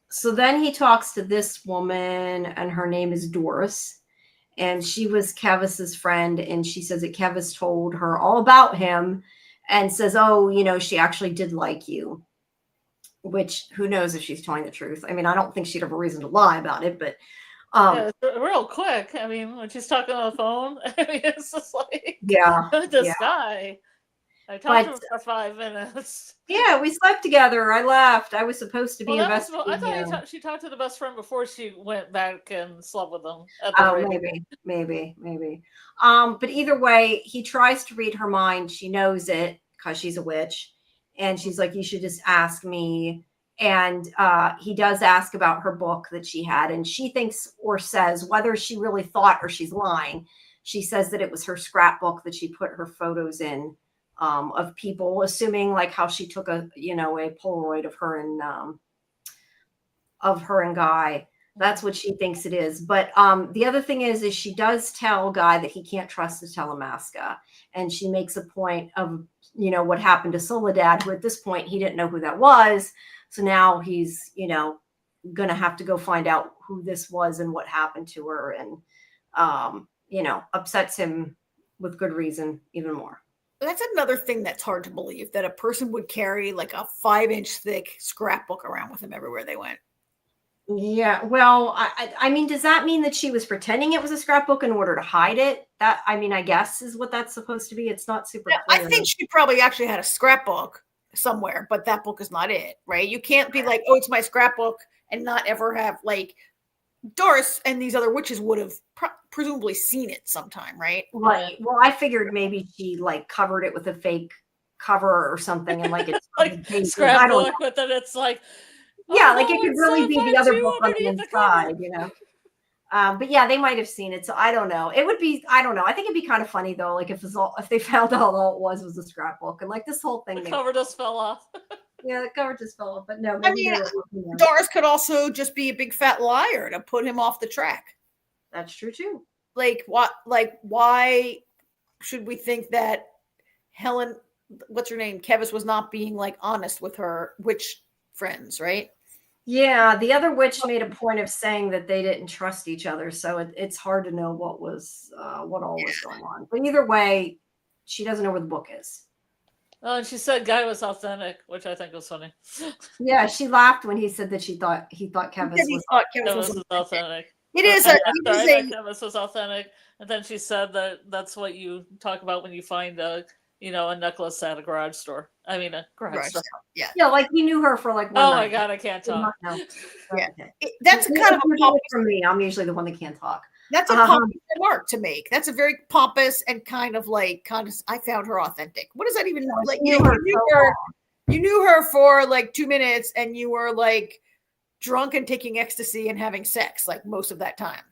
So then he talks to this woman, and her name is Doris. And she was Kevis's friend, and she says that Kevis told her all about him and says, oh, she actually did like you, which who knows if she's telling the truth. I mean, I don't think she'd have a reason to lie about it, but it's real quick. I mean, when she's talking on the phone, I mean, it's just like, this guy. I talked to him for 5 minutes. Yeah, we slept together. I left. I was supposed to be investigating. I thought she talked to the best friend before she went back and slept with him. Maybe. But either way, he tries to read her mind. She knows it because she's a witch. And she's like, you should just ask me. And he does ask about her book that she had. And she thinks or says, whether she really thought or she's lying, she says that it was her scrapbook that she put her photos in. Of people, assuming how she took a Polaroid of her and Guy. That's what she thinks it is. But the other thing is she does tell Guy that he can't trust the Talamasca, and she makes a point of what happened to Soledad, who at this point he didn't know who that was. So now he's gonna have to go find out who this was and what happened to her, and upsets him with good reason even more. That's another thing that's hard to believe, that a person would carry a 5-inch thick scrapbook around with them everywhere they went. Yeah, well, I mean, does that mean that she was pretending it was a scrapbook in order to hide it? That, I mean, I guess is what that's supposed to be. It's not super clear. I think she probably actually had a scrapbook somewhere, but that book is not it, right? You can't be like, oh, it's my scrapbook, and not ever have Doris and these other witches would have presumably seen it sometime, right? Right. Well, I figured maybe she like covered it with a fake cover or something, and like it's like I don't know. scrapbook, but then it's like, Yeah, oh, like no, it could it's really be the other SciFi 2 book on the underneath the cover. inside, you know. But yeah, they might have seen it, so I don't know. It would be, I don't know. I think it'd be kind of funny though, like if they found out all it was a scrapbook, and like this whole thing, The cover just fell off. yeah, the cover just fell off. But no, I maybe mean, they were looking at it. Doris could also just be a big fat liar to put him off the track. That's true too. Like what? Like why should we think that Helen, what's her name, Kevis, was not being like honest with her witch friends, right? Yeah, the other witch made a point of saying that they didn't trust each other, so it's hard to know what all was going on. But either way, she doesn't know where the book is. Oh, and she said Guy was authentic, which I think was funny. Yeah, she laughed when he said that he thought Kevis was authentic. It is Kevis was authentic, and then she said that's what you talk about when you find a necklace at a garage store. I mean, a garage store. Yeah. Yeah, like we knew her for like one Oh night. my God, I can't talk. Yeah. That's kind of a pompous for me. I'm usually the one that can't talk. That's a pompous remark to make. That's a very pompous and kind of I found her authentic. What does that even like? You knew her for like 2 minutes, and you were like drunk and taking ecstasy and having sex like most of that time.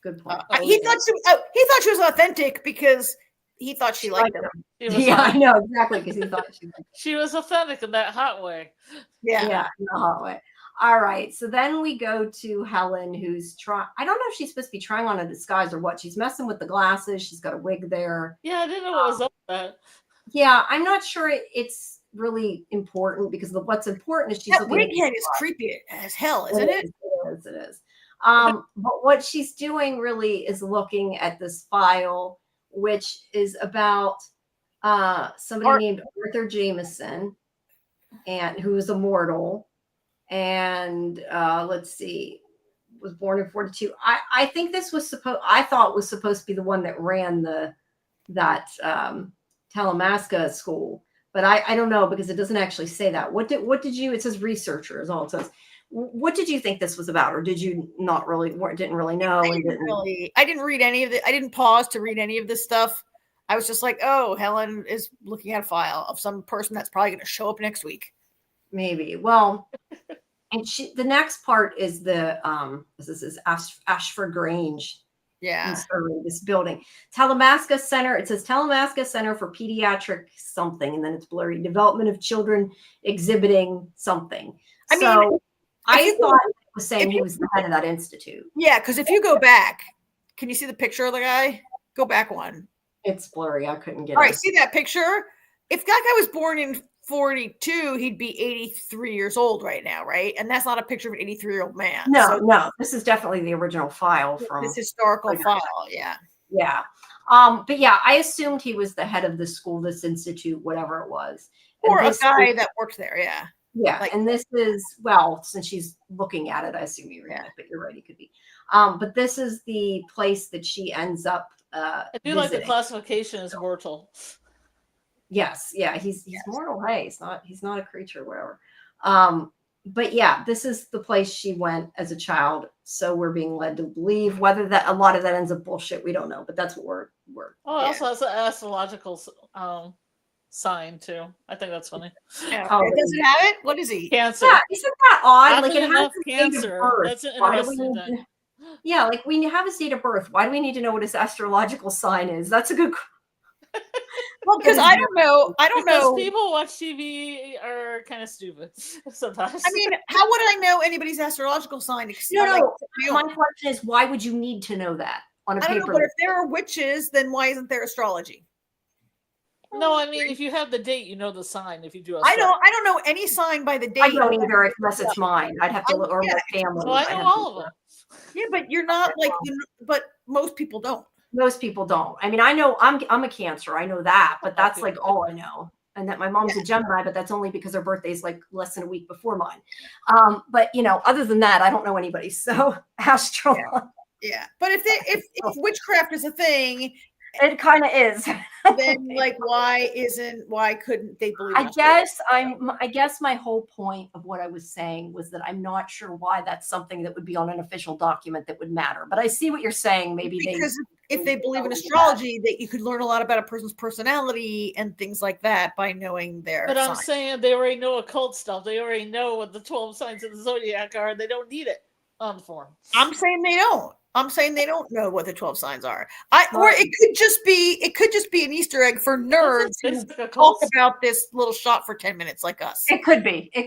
Good point. He thought she was authentic because he thought she liked him. Yeah, I know exactly, because he thought she was authentic in that hot way. Yeah, in the hot way. All right, so then we go to Helen, who's trying. I don't know if she's supposed to be trying on a disguise or what. She's messing with the glasses. She's got a wig there. Yeah, I didn't know what was up with that. Yeah, I'm not sure it's really important, because what's important is she's that wig head is creepy as hell, isn't it? It is. But what she's doing really is looking at this file, which is about somebody named Arthur Jameson, and who is immortal. And let's see, was born in 42. I think this was I thought was supposed to be the one that ran that Talamasca school, but I don't know, because it doesn't actually say that. What did you? It says researcher is all it says. What did you think this was about, or did you not really didn't really know? I didn't read any of it. I didn't pause to read any of this stuff. I was just like, oh, Helen is looking at a file of some person that's probably going to show up next week. Maybe. Well, and the next part is this is Ashford Grange. Yeah. This building. Talamasca Center. It says Talamasca Center for Pediatric something, and then it's blurry. Development of children exhibiting something. I thought it was saying he was the head of that institute. Yeah, because if you go back, can you see the picture of the guy? Go back one. It's blurry. I couldn't get it. All right, see that picture? If that guy was born in 42, he'd be 83 years old right now, right? And that's not a picture of an 83-year-old man. No. This is definitely the original file from this historical file. Yeah. Yeah. But yeah, I assumed he was the head of the school, this institute, whatever it was. Or a guy that worked there, yeah. Yeah, and this is, well, since she's looking at it, I assume you're right, but you're right, it could be. But this is the place that she ends up I do like the classification as mortal. Yes, yeah, he's mortal. Hey, he's not a creature, whatever. But yeah, this is the place she went as a child. So we're being led to believe. Whether that a lot of that ends up bullshit, we don't know. But that's what we're. Also has an astrological sign too. I think that's funny. Yeah. Does it have it? What is he? Cancer. Yeah, isn't that odd? Like it has cancer. That's an interesting thing. Yeah, like we have his date of birth. Why do we need to know what his astrological sign is? That's a good. Well, because I don't know. Because people watch TV are kind of stupid sometimes. I mean, how would I know anybody's astrological sign? No. My question is, why would you need to know that on a paper? I don't know, but if there are witches, then why isn't there astrology? No, I mean, if you have the date, you know the sign. If you do, I don't know any sign by the date. I don't either, unless it's mine. I'd have to look, or my family. So I know all of them. Yeah, but you're not like, but most people don't. Most people don't. I mean, I know I'm a Cancer. I know that, but that's like all I know. And that my mom's a Gemini, but that's only because her birthday's like less than a week before mine. But other than that, I don't know anybody. So astrology. Yeah. But if witchcraft is a thing, It kind of is. Then like why couldn't they believe in I guess my whole point of what I was saying was that I'm not sure why that's something that would be on an official document that would matter. But I see what you're saying. Maybe because if they believe in astrology, that you could learn a lot about a person's personality and things like that by knowing their But I'm sign. saying they already know occult stuff. They already know what the 12 signs of the zodiac are. They don't need it on the form. I'm saying they don't. I'm saying they don't know what the 12 signs are. Or it could just be an Easter egg for nerds who talk about this little shot for 10 minutes like us. It could be. You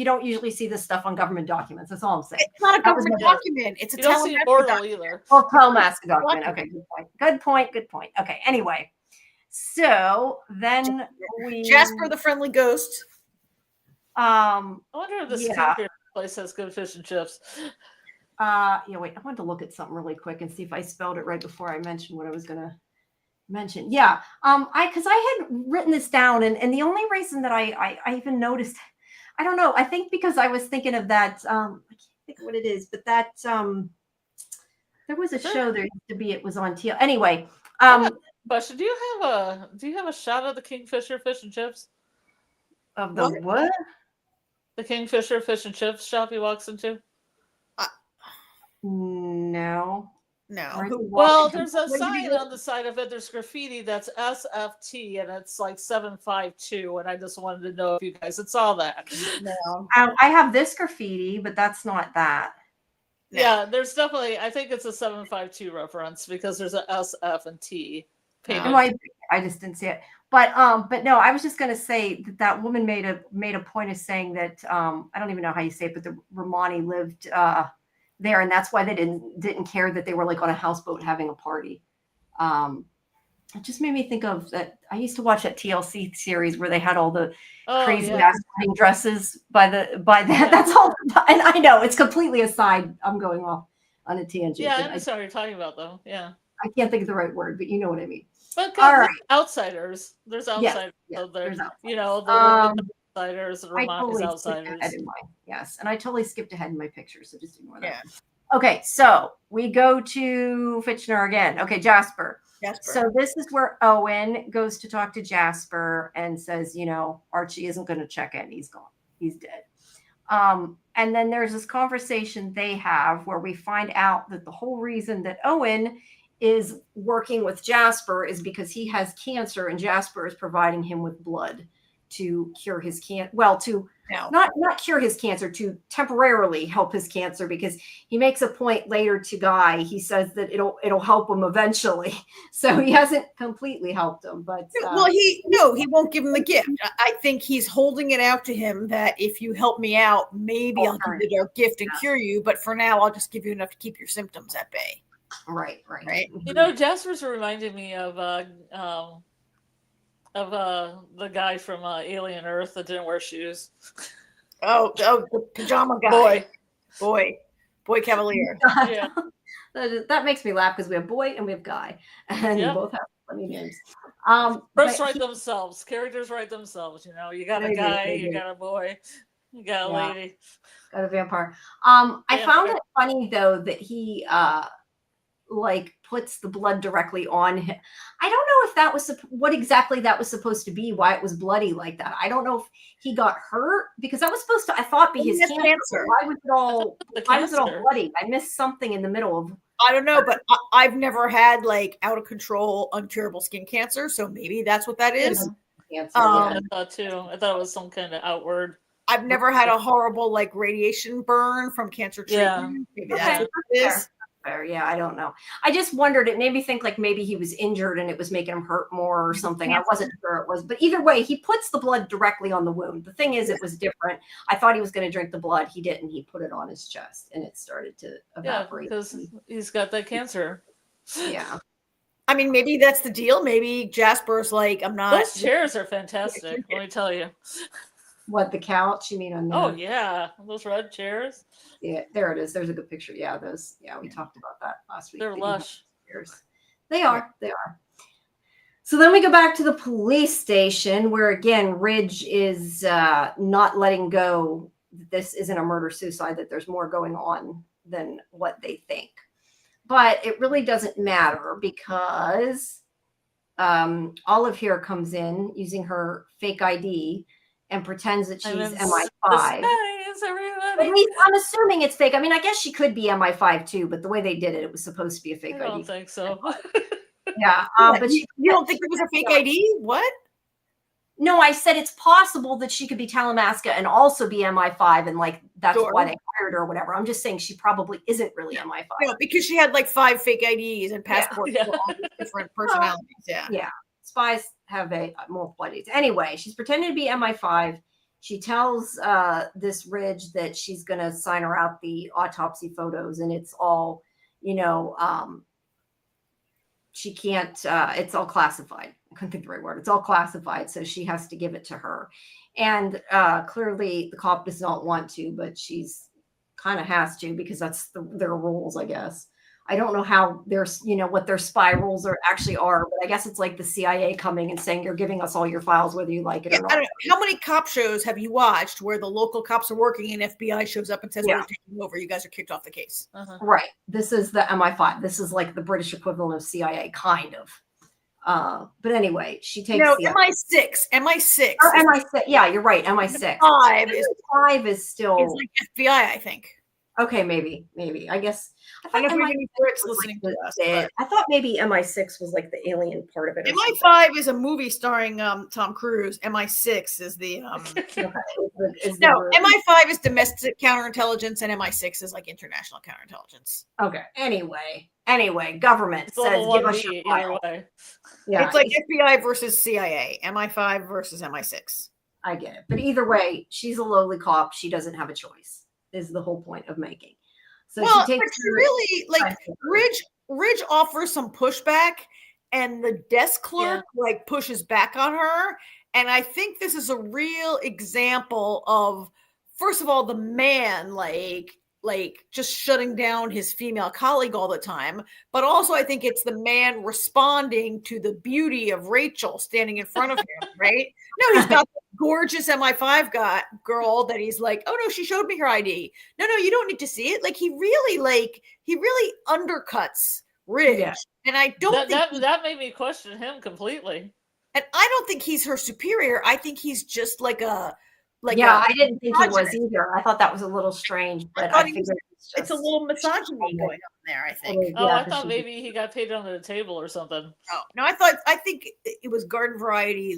don't usually see this stuff on government documents. That's all I'm saying. It's not a government document. It's a Talamasca document either. Well, Talamasca document. Okay, good point. Okay, anyway. So then Jasper the friendly ghost. I wonder if this place has good fish and chips. Wait, I wanted to look at something really quick and see if I spelled it right before I mentioned what I was gonna mention. Yeah. Because I had written this down, and the only reason that I even noticed, I don't know, I think because I was thinking of that, I can't think of what it is, but that there was a show there used to be, it was on TL. Anyway. Question, do you have a shot of the Kingfisher fish and chips? Of the what? The Kingfisher fish and chips shop he walks into? No. Well, there's a sign on the side of it. There's graffiti that's SFT, and it's like 752. And I just wanted to know if you guys had saw that. No. I have this graffiti, but that's not that. No. Yeah, there's definitely. I think it's a 752 reference because there's a SF and T. I just didn't see it. But no, I was just going to say that woman made a point of saying that I don't even know how you say it, but the Romani lived there, and that's why they didn't care that they were like on a houseboat having a party. It just made me think of that. I used to watch that TLC series where they had all the crazy ass wedding dresses by that. Yeah. That's all. And I know it's completely aside. I'm going off on a tangent. Yeah, I understand what you're talking about, though. Yeah, I can't think of the right word, but you know what I mean. But all right, outsiders. There's outsiders. Yes, there's outsiders. Outsiders and Romani's outsiders. Yes, and I totally skipped ahead in my picture, so just ignore that. Yeah. Okay, so we go to Fitchner again. Okay, Jasper. So this is where Owen goes to talk to Jasper and says, Archie isn't going to check in. He's gone. He's dead. And then there's this conversation they have where we find out that the whole reason that Owen is working with Jasper is because he has cancer and Jasper is providing him with blood to cure his cancer. Well, not cure his cancer, to temporarily help his cancer, because he makes a point later to Guy. He says that it'll help him eventually. So he hasn't completely helped him, but he won't give him the gift. I think he's holding it out to him that if you help me out, maybe I'll give you a gift and cure you. But for now, I'll just give you enough to keep your symptoms at bay. Right. Jasper's reminding me of the guy from Alien Earth that didn't wear shoes. Oh, the pajama guy. Boy Cavalier. Yeah. That makes me laugh because we have Boy and we have Guy, and both have funny names. First write themselves. Characters write themselves. You got a guy, you got a boy, you got a lady, got a vampire. I found it funny though that he puts the blood directly on him. I don't know if that was what exactly that was supposed to be, why it was bloody like that. I don't know if he got hurt, because that was supposed to, I thought, be his cancer. Why was it all bloody? I missed something in the middle of. I don't know, but I've never had out of control, uncurable skin cancer, so maybe that's what that is. I thought too. I thought it was some kind of outward. I've never had a horrible radiation burn from cancer treatment. Maybe that's what it is. Yeah, I don't know. I just wondered, it made me think maybe he was injured and it was making him hurt more or something. I wasn't sure it was, but either way, he puts the blood directly on the wound. The thing is, it was different. I thought he was going to drink the blood. He didn't. He put it on his chest and it started to evaporate. Yeah, because he's got that cancer. Yeah. I mean, maybe that's the deal. Maybe Jasper's I'm not. Those chairs are fantastic. Let me tell you. What, the couch? You mean on? Oh yeah, those red chairs. Yeah, there it is. There's a good picture. Yeah, those. Yeah, we talked about that last week. They're lush. They are. They are. So then we go back to the police station where again Ridge is not letting go. This isn't a murder suicide. That there's more going on than what they think. but it really doesn't matter because Olive here comes in using her fake ID and pretends that I'm she's in MI5. disguise, But everybody. I'm assuming it's fake. I mean, I guess she could be MI5 too, but the way they did it, it was supposed to be a fake I don't ID. think so. Yeah, Yeah, but you don't think it was a fake ID? What? No, I said it's possible that she could be Talamasca and also be MI5, and like that's Sure. why they hired her or whatever. I'm just saying she probably isn't really MI5. No, because she had like 5 fake IDs and passports Yeah. for all these different personalities. Yeah. Yeah, spies have a multiple IDs. Anyway, she's pretending to be MI5. She tells this Ridge that she's going to sign her out the autopsy photos, and it's all, she can't. It's all classified. I couldn't think of the right word. It's all classified, so she has to give it to her. And clearly, the cop does not want to, but she's kind of has to because that's their rules, I guess. I don't know how there's, what their spy rules actually are, but I guess it's like the CIA coming and saying you're giving us all your files, whether you like it or I not. don't know. How many cop shows have you watched where the local cops are working and FBI shows up and says, Yeah. we're taking over, you guys are kicked off the case? Right. This is the MI5. This is like the British equivalent of CIA, kind of. But anyway, she takes MI6. MI6. Or MI6. Yeah, you're right. MI6. 5 is still like FBI, I think. Okay, maybe. I guess I know maybe Brits listening to us. I thought maybe MI6 was like the alien part of it. MI5 is a movie starring Tom Cruise. MI6 is the no. MI5 is domestic counterintelligence, and MI6 is like international counterintelligence. Okay. Anyway, government says give us your file. Yeah, it's like FBI versus CIA. MI5 versus MI6. I get it, but either way, she's a lowly cop. She doesn't have a choice. Is the whole point of making. So she takes really like Ridge offers some pushback, and the desk clerk like pushes back on her. And I think this is a real example of, first of all, the man like just shutting down his female colleague all the time, but also I think it's the man responding to the beauty of Rachel standing in front of him, right? No, he's got the gorgeous MI5 girl that he's like, oh no, she showed me her ID. No, you don't need to see it. Like he really undercuts Ridge. Yeah. And I don't think that made me question him completely. And I don't think he's her superior. I think he's just like a I didn't think he was either. I thought that was a little strange, but I figured it's a little misogyny going on there, I think. I thought maybe he got paid under the table or something. Oh, no, I think it was garden variety,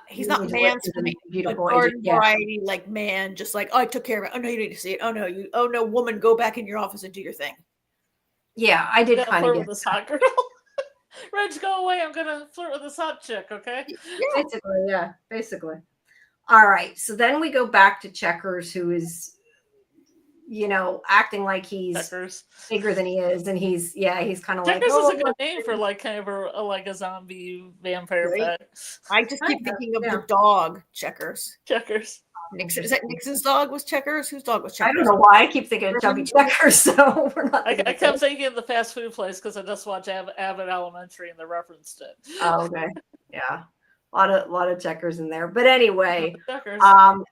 he's not mansplaining, but garden variety, like man, just like, oh, I took care of it. Oh no, you need to see it. Oh no, woman, go back in your office and do your thing. Yeah, I did kind of get this hot girl. Reg, go away. I'm gonna flirt with this hot chick, okay? Basically. All right. So then we go back to Checkers, who is, acting like he's bigger than he is, and he's kind of like. Checkers is a good name for like kind of a zombie vampire pet. I just keep thinking of the dog Checkers. Nixon, is that Nixon's dog was Checkers? Whose dog was Checkers? I don't know why I keep thinking of Chubby Checkers. So we're not. I kept thinking of the fast food place because I just watched Abbott Elementary and they referenced it. Oh, okay. Yeah, a lot of Checkers in there. But anyway,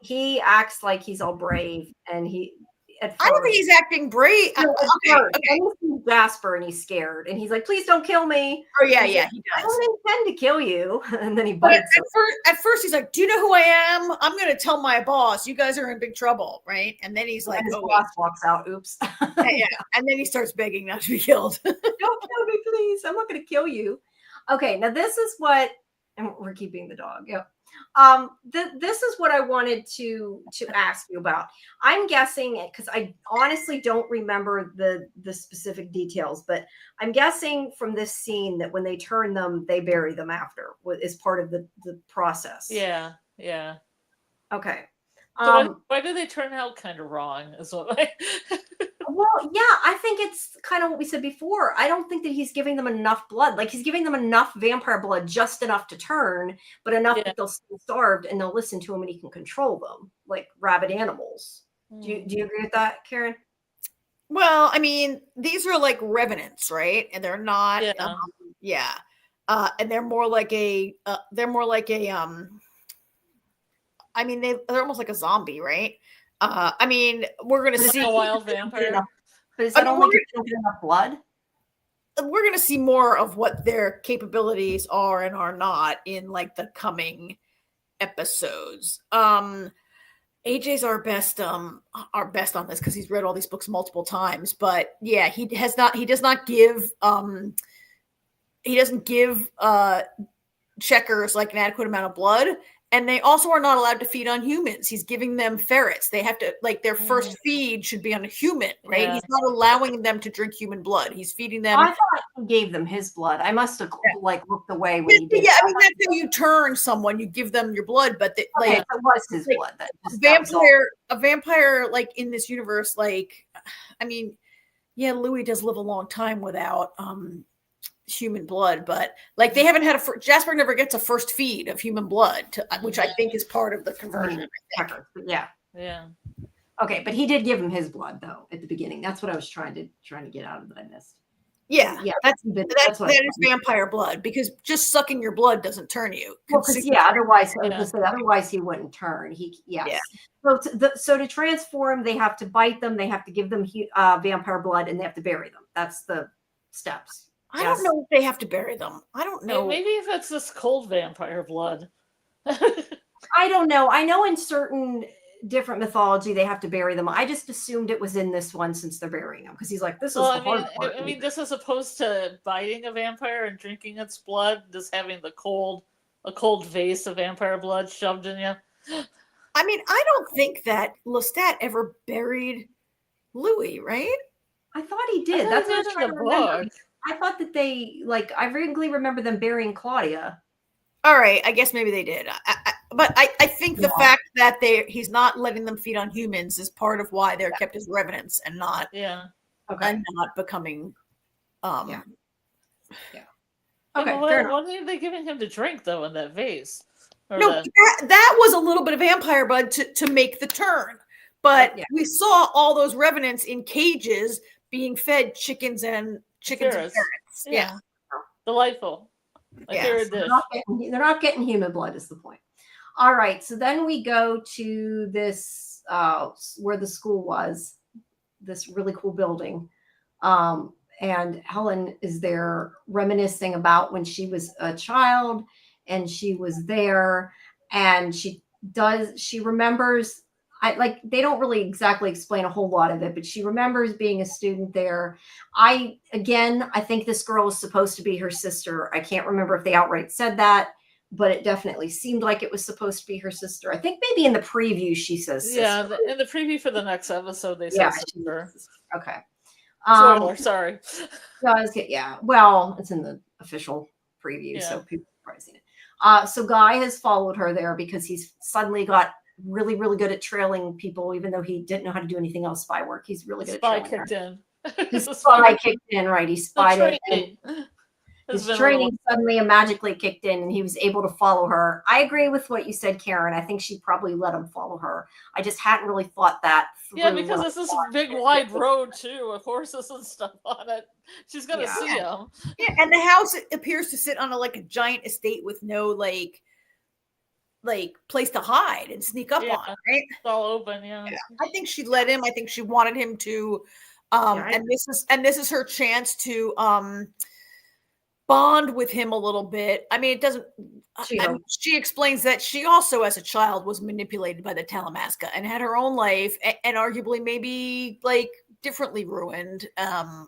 he acts like he's all brave, and I don't think he's acting brave. Okay. He's Jasper, and he's scared, and he's like, "Please don't kill me." Oh yeah, he does. I don't intend to kill you, and then he bites. At first, he's like, "Do you know who I am? I'm going to tell my boss. You guys are in big trouble, right?" And then he's like, "His boss walks out. Oops." Yeah, and then he starts begging not to be killed. Don't kill me, please. I'm not going to kill you. Okay, now this is what, and we're keeping the dog. Yep. This is what I wanted to ask you about. I'm guessing, because I honestly don't remember the specific details, but I'm guessing from this scene that when they turn them, they bury them after, is part of the process. Yeah. Okay. So why do they turn out kind of wrong? Is what Well, yeah, I think it's kind of what we said before. I don't think that he's giving them enough blood. Like he's giving them enough vampire blood, just enough to turn, but enough that they'll stay starved and they'll listen to him and he can control them like rabid animals. Do you agree with that, Karen? Well, I mean, these are like revenants, right? And they're not. And they're more like a. I mean, they're almost like a zombie, right? I mean, we're gonna But is see a that wild drinking vampire. enough- But is I that mean, only drinking enough blood? we're gonna see more of what their capabilities are and are not in like the coming episodes. AJ's our best on this because he's read all these books multiple times. But yeah, he doesn't give checkers like an adequate amount of blood, and they also are not allowed to feed on humans. He's giving them ferrets. They have to, like, their first feed should be on a human, right? Yeah. He's not allowing them to drink human blood. He's feeding them. I thought he gave them his blood. I must have like looked away when he did. Yeah, I mean that's how you turn someone. You give them your blood, but Okay, like so it was his like, blood. That was all. a vampire like in this universe, like, I mean, yeah, Louis does live a long time without human blood, but like they haven't had Jasper never gets a first feed of human blood, which I think is part of the conversion. Yeah. Yeah. Okay, but he did give him his blood though at the beginning. That's what I was trying to get out of that I missed. Yeah, Yeah, that's what I that is vampire blood, because just sucking your blood doesn't turn you. Well, because otherwise, Yeah. otherwise he wouldn't turn. Yes. Yeah. So to transform, they have to bite them. They have to give them vampire blood, and they have to bury them. That's the steps. I don't know if they have to bury them. I don't know. Maybe if it's this cold vampire blood. I don't know. I know in certain different mythology they have to bury them. I just assumed it was in this one since they're burying them, because he's like, this is the hard part. I mean, this is opposed to biting a vampire and drinking its blood, just having a cold vase of vampire blood shoved in you. I mean, I don't think that Lestat ever buried Louis, right? I thought he did. That's what I was trying to remember. I thought that they, like, I vaguely remember them burying Claudia. All right, I guess maybe they did. But I think the fact that he's not letting them feed on humans is part of why they're kept as revenants and not and not becoming Okay, what are they giving him to drink though in that vase? That was a little bit of vampire blood to make the turn. But we saw all those revenants in cages being fed chickens and ferrets. Yeah. Delightful. They're not getting human blood is the point. All right, so then we go to this where the school was, this really cool building, and Helen is there reminiscing about when she was a child and she was there, and she remembers. They don't really exactly explain a whole lot of it, but she remembers being a student there. I think this girl is supposed to be her sister. I can't remember if they outright said that, but it definitely seemed like it was supposed to be her sister. I think maybe in the preview she says sister. Yeah, in the preview for the next episode they say sister. Okay. Spoiler, sorry. Well, it's in the official preview, so people have probably seen it. So Guy has followed her there because he's suddenly got really, really good at trailing people, even though he didn't know how to do anything else spy work. He's really good at trailing. His spy kicked in, right? He spied it. His training suddenly and magically kicked in, and he was able to follow her. I agree with what you said, Karen. I think she probably let him follow her. I just hadn't really thought that through. Yeah, because it's this big wide road too, with horses and stuff on it. She's gonna see him. Yeah, and the house appears to sit on a giant estate with no like place to hide and sneak up on, right? It's all open, yeah. I think she let him. I think she wanted him to and this is her chance to bond with him a little bit. I mean, it doesn't she explains that she also as a child was manipulated by the Talamasca and had her own life and arguably maybe differently ruined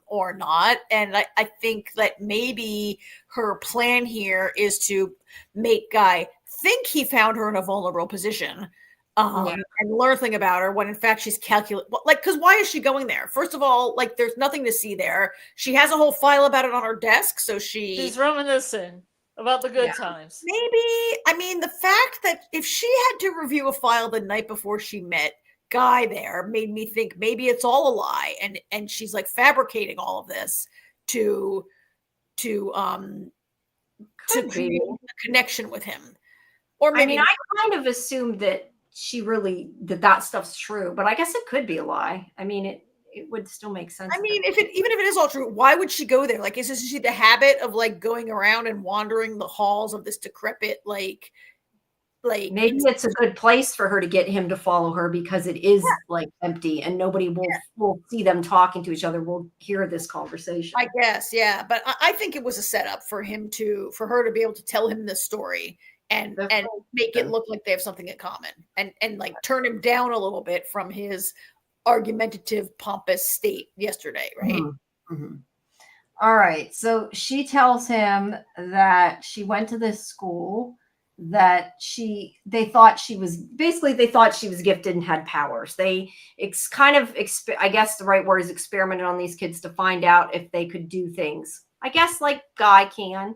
or not. And I think that maybe her plan here is to make Guy think he found her in a vulnerable position and learn thing about her when in fact she's calculating. Because why is she going there? First of all, there's nothing to see there. She has a whole file about it on her desk, so she's reminiscing about the good times. Maybe, I mean, the fact that if she had to review a file the night before she met Guy there made me think maybe it's all a lie, and she's fabricating all of this to create a connection with him. Or maybe I kind of assumed that she really that stuff's true, but I guess it could be a lie. I mean, it would still make sense. I mean, even if it is all true, why would she go there? Is she the habit of going around and wandering the halls of this decrepit Like, maybe it's a good place for her to get him to follow her because it is like empty and nobody will see them talking to each other. We'll hear this conversation. I guess, yeah. But I think it was a setup for her to be able to tell him this story and make it look like they have something in common and like turn him down a little bit from his argumentative, pompous state yesterday, right? Mm-hmm. Mm-hmm. All right. So she tells him that she went to this school that they thought she was gifted and had powers. They I guess the right word is experimented on these kids to find out if they could do things. I guess like Guy can.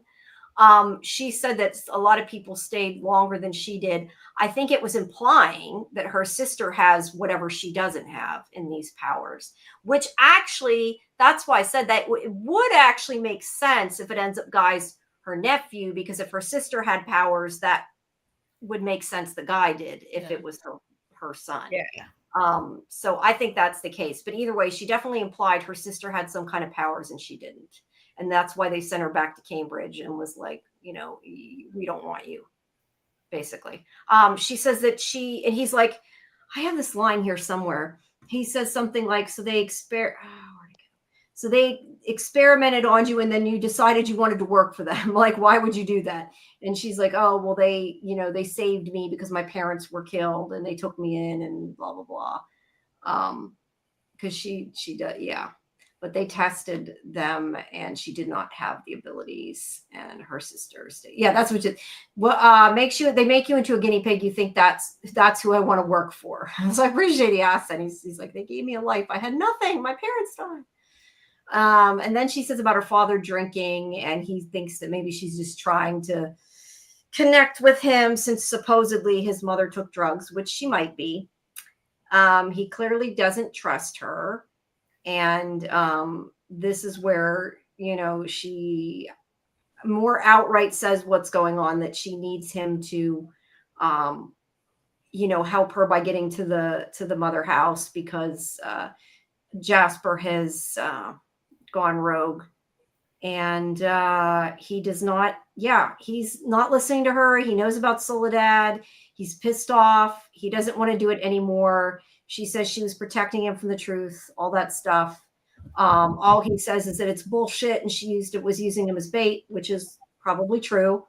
She said that a lot of people stayed longer than she did. I think it was implying that her sister has whatever she doesn't have in these powers, which actually, that's why I said that it would actually make sense if it ends up Guy's her nephew, because if her sister had powers, that would make sense that Guy did if it was her son. Yeah. So I think that's the case. But either way, she definitely implied her sister had some kind of powers and she didn't. And that's why they sent her back to Cambridge and was like, we don't want you, basically. She says that and he's like, I have this line here somewhere. He says something like, so they experimented on you and then you decided you wanted to work for them. Like, why would you do that? And she's like, oh, well, they saved me because my parents were killed and they took me in and blah, blah, blah. Because she does, yeah. But they tested them and she did not have the abilities and her sisters. Yeah, that's what they make you into a guinea pig. You think that's who I want to work for. So I appreciate he asked that. He's like, they gave me a life. I had nothing. My parents died. And then she says about her father drinking, and he thinks that maybe she's just trying to connect with him since supposedly his mother took drugs, which she might be. He clearly doesn't trust her. And this is where, she more outright says what's going on, that she needs him to, help her by getting to the mother house because Jasper has gone rogue. And he does not, he's not listening to her. He knows about Soledad. He's pissed off. He doesn't want to do it anymore. She says she was protecting him from the truth, all that stuff. All he says is that it's bullshit and she was using him as bait, which is probably true.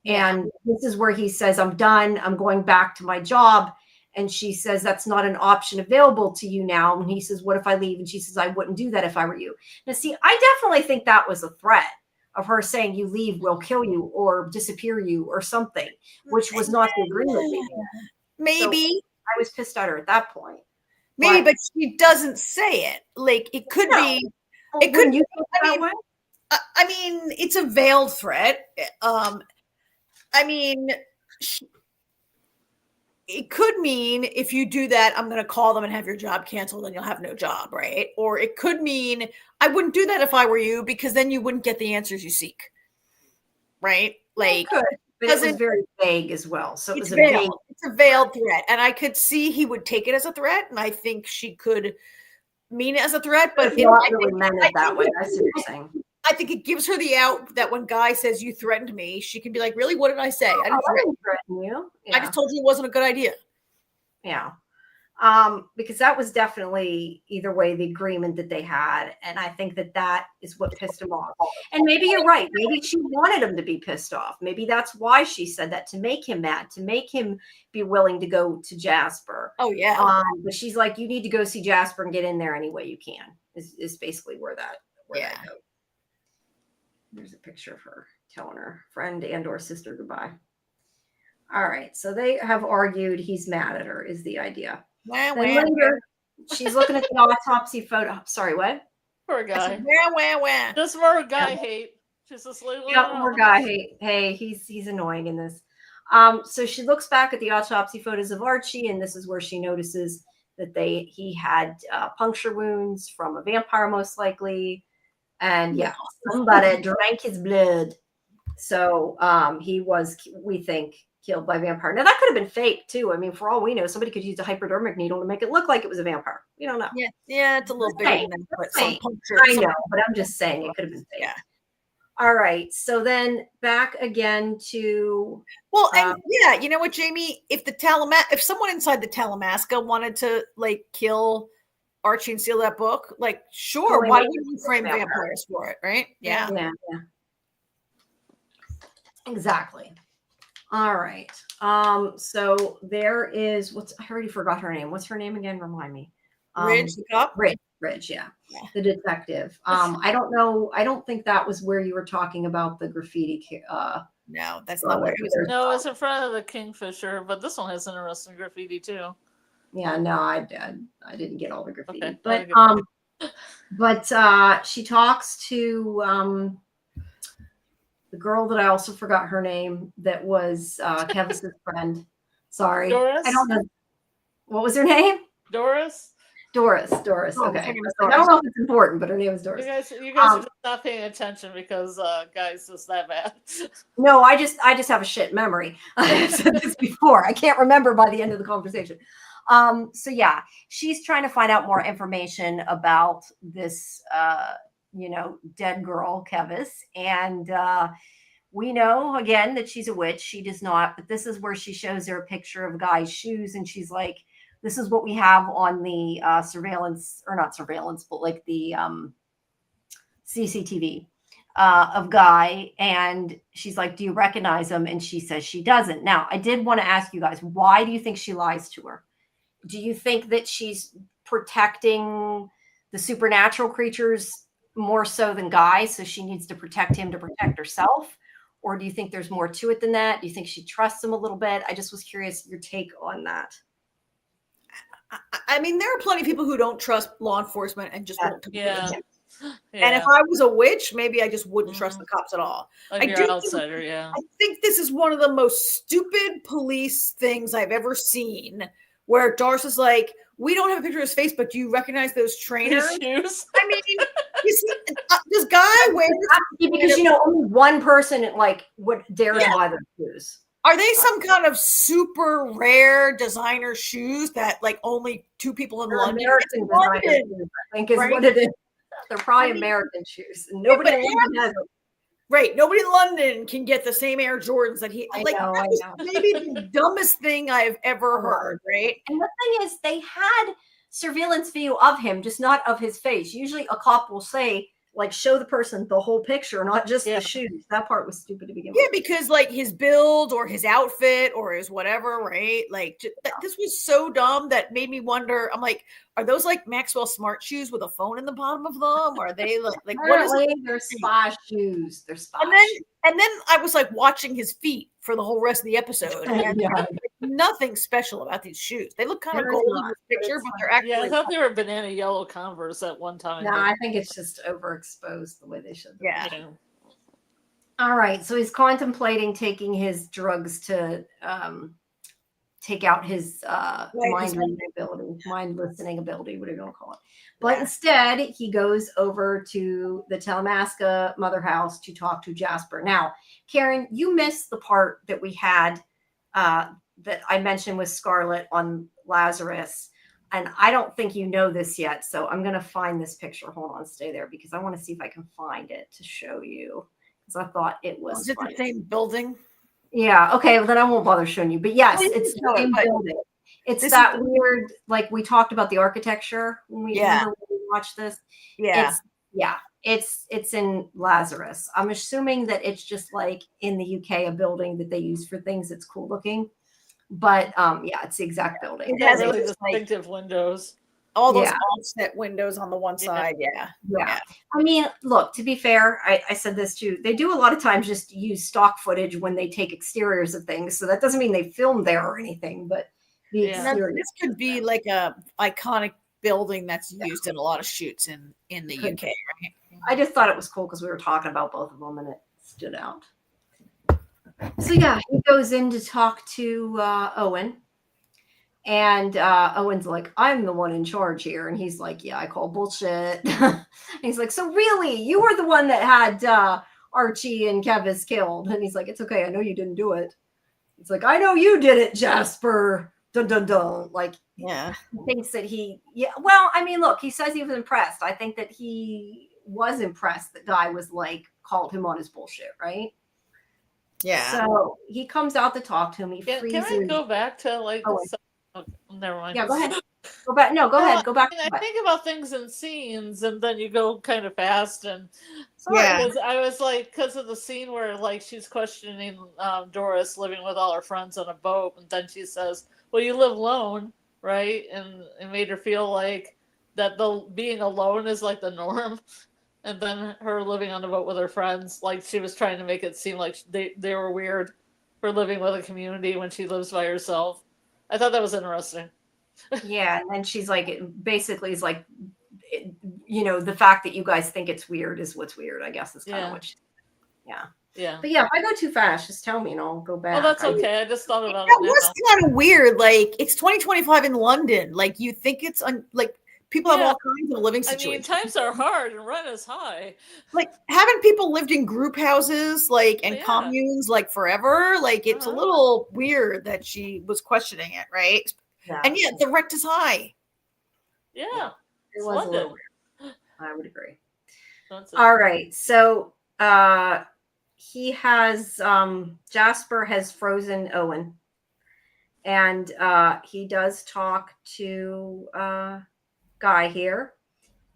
Yeah. And this is where he says, I'm done. I'm going back to my job. And she says, that's not an option available to you now. And he says, what if I leave? And she says, I wouldn't do that if I were you. Now, see, I definitely think that was a threat of her saying, you leave, we'll kill you or disappear you or something, which was not the agreement. Maybe. So I was pissed at her at that point. Maybe, but she doesn't say it. Like, it could be. It could. You think that way? I mean, it's a veiled threat. It could mean if you do that, I'm going to call them and have your job canceled and you'll have no job, right? Or it could mean I wouldn't do that if I were you because then you wouldn't get the answers you seek, right? Like, but it was very vague as well. So it was it's a veiled threat, and I could see he would take it as a threat, and I think she could mean it as a threat, but it's not really meant it that way. I see what you're saying. I think it gives her the out that when Guy says you threatened me, she can be like, really? What did I say? I didn't threaten you. Yeah. I just told you it wasn't a good idea. Yeah. Because that was definitely either way the agreement that they had. And I think that is what pissed him off. And maybe you're right. Maybe she wanted him to be pissed off. Maybe that's why she said that, to make him mad, to make him be willing to go to Jasper. Oh, yeah. But she's like, you need to go see Jasper and get in there any way you can, is basically where that goes. There's a picture of her telling her friend and or sister goodbye. All right. So they have argued. He's mad at her is the idea. Later, she's looking at the autopsy photo. Sorry, what? Poor Guy. Wah. Just more Guy hate. Just this little. More Guy hate. Hey, he's annoying in this. So she looks back at the autopsy photos of Archie, and this is where she notices that he had puncture wounds from a vampire, most likely. And somebody drank his blood. So he was, we think, killed by a vampire. Now that could have been fake too. I mean, for all we know, somebody could use a hypodermic needle to make it look like it was a vampire. We don't know. Yeah, it's a little bit. I know, but I'm just saying it could have been fake. All right. So then back again to Well, and yeah, you know what, Jamie? If if someone inside the Talamasca wanted to like kill Archie and steal that book, like sure, Totally why make wouldn't you it frame vampire. vampires for it, right? Yeah. yeah. Exactly. All right. So there is I already forgot her name. What's her name again? Remind me. Ridge the cop? Ridge, yeah. Yeah. The detective. I don't know. I don't think that was where you were talking about the graffiti. No, that's not where it was. No, it's in front of the Kingfisher, but this one has interesting graffiti too. Yeah, no, I didn't get all the graffiti. Okay. But she talks to the girl that I also forgot her name that was Kevin's friend. Sorry. Doris? I don't know. What was her name? Doris. Doris. Oh, Okay. her name is I don't Doris. know if it's important, but her name is Doris. You guys are just not paying attention because guys, it's that bad. No, I just have a shit memory. I've said this before. I can't remember by the end of the conversation. So yeah, she's trying to find out more information about this dead girl, Kevis. And we know again that she's a witch. She does not, but this is where she shows her a picture of a guy's shoes, and she's like, this is what we have on the surveillance, or not surveillance, but like the CCTV of Guy. And she's like, do you recognize him? And she says she doesn't. Now, I did want to ask you guys, why do you think she lies to her? Do you think that she's protecting the supernatural creatures more so than Guy, so she needs to protect him to protect herself? Or do you think there's more to it than that? Do you think she trusts him a little bit? I just was curious your take on that. I mean, there are plenty of people who don't trust law enforcement and just won't. Yeah. And if I was a witch, maybe I just wouldn't trust the cops at all. Like you're an outsider, yeah. I think this is one of the most stupid police things I've ever seen, where Darcy's like, we don't have a picture of his face, but do you recognize those trainers? His shoes? I mean, this guy wears... Because, only one person would dare to buy those shoes. Are they some kind of super rare designer shoes that only two people in London? American designer shoes, I think is what it is. They're probably American shoes. Nobody in London has them. Right. Nobody in London can get the same Air Jordans that he... I know. Maybe the dumbest thing I've ever heard, right? And the thing is, they had surveillance view of him, just not of his face. Usually a cop will say, show the person the whole picture, not just the shoes. That part was stupid to begin with. Yeah, because his build or his outfit or his whatever, right? This was so dumb that made me wonder. I'm like, are those Maxwell Smart shoes with a phone in the bottom of them? Or are they what is it? They're spa shoes. They're spa shoes. And then I was watching his feet for the whole rest of the episode. And nothing special about these shoes. They look kind of gold in this picture, but they're actually... Yeah, I thought they were banana yellow Converse at one time. No, I think it's just overexposed the way they should. Yeah. All right. So he's contemplating taking his drugs to take out his mind listening ability, whatever you want to call it. But instead, he goes over to the Talamasca mother house to talk to Jasper. Now, Karen, you missed the part that we had that I mentioned with Scarlet on Lazarus. And I don't think you know this yet. So I'm going to find this picture. Hold on, stay there, because I want to see if I can find it to show you. Because I thought it was. Is it the same building? Yeah. Okay. Well, then I won't bother showing you. But yes, it's the same building. It's that weird, we talked about the architecture when we watched this. Yeah. It's in Lazarus. I'm assuming that it's just in the UK, a building that they use for things that's cool looking. But it's the exact building. It has really distinctive windows. All those offset windows on the one side. Yeah. I mean, look, to be fair, I said this too. They do a lot of times just use stock footage when they take exteriors of things. So that doesn't mean they filmed there or anything, but the exterior. This could be a iconic building that's used in a lot of shoots in the UK, right? I just thought it was cool because we were talking about both of them and it stood out. So yeah, he goes in to talk to Owen. And Owen's like, I'm the one in charge here. And he's like, yeah, I call bullshit. And he's like, so really, you were the one that had Archie and Kevis killed. And he's like, it's okay. I know you didn't do it. It's like, I know you did it, Jasper. Dun, dun, dun. He thinks that well, I mean, look, he says he was impressed. I think that he was impressed that Guy was like, called him on his bullshit, right? Yeah. So he comes out to talk to him. He Can freezes. I go back to like? Oh, Okay, never mind. yeah, go ahead. Go back. No, go ahead. Go back. I think about things in scenes, and then you go kind of fast. And Yeah. I was like, because of the scene where like she's questioning Doris living with all her friends on a boat, and then she says, "Well, you live alone, right?" And it made her feel like that the being alone is like the norm. And then her living on a boat with her friends, like she was trying to make it seem like they were weird for living with a community when she lives by herself. I thought that was interesting. Yeah, and then she's like, basically, is like, you know, the fact that you guys think it's weird is what's weird. I guess is kind of what she. Yeah. Yeah. But yeah, if I go too fast, just tell me and I'll go back. Oh, that's okay. I just thought about That it was now. kind of weird. Like, it's 2025 in London. Like, you think it's like people have Yeah. all kinds of living I mean, situations. times are hard and rent is high. Like, haven't people lived in group houses, like, and Yeah. communes, like, forever? Like, it's a little weird that she was questioning it, right? Yeah. And yet, the rent is high. Yeah. It was a little weird. I would agree. That's All right. So he has Jasper has frozen Owen. And he does talk to Guy here.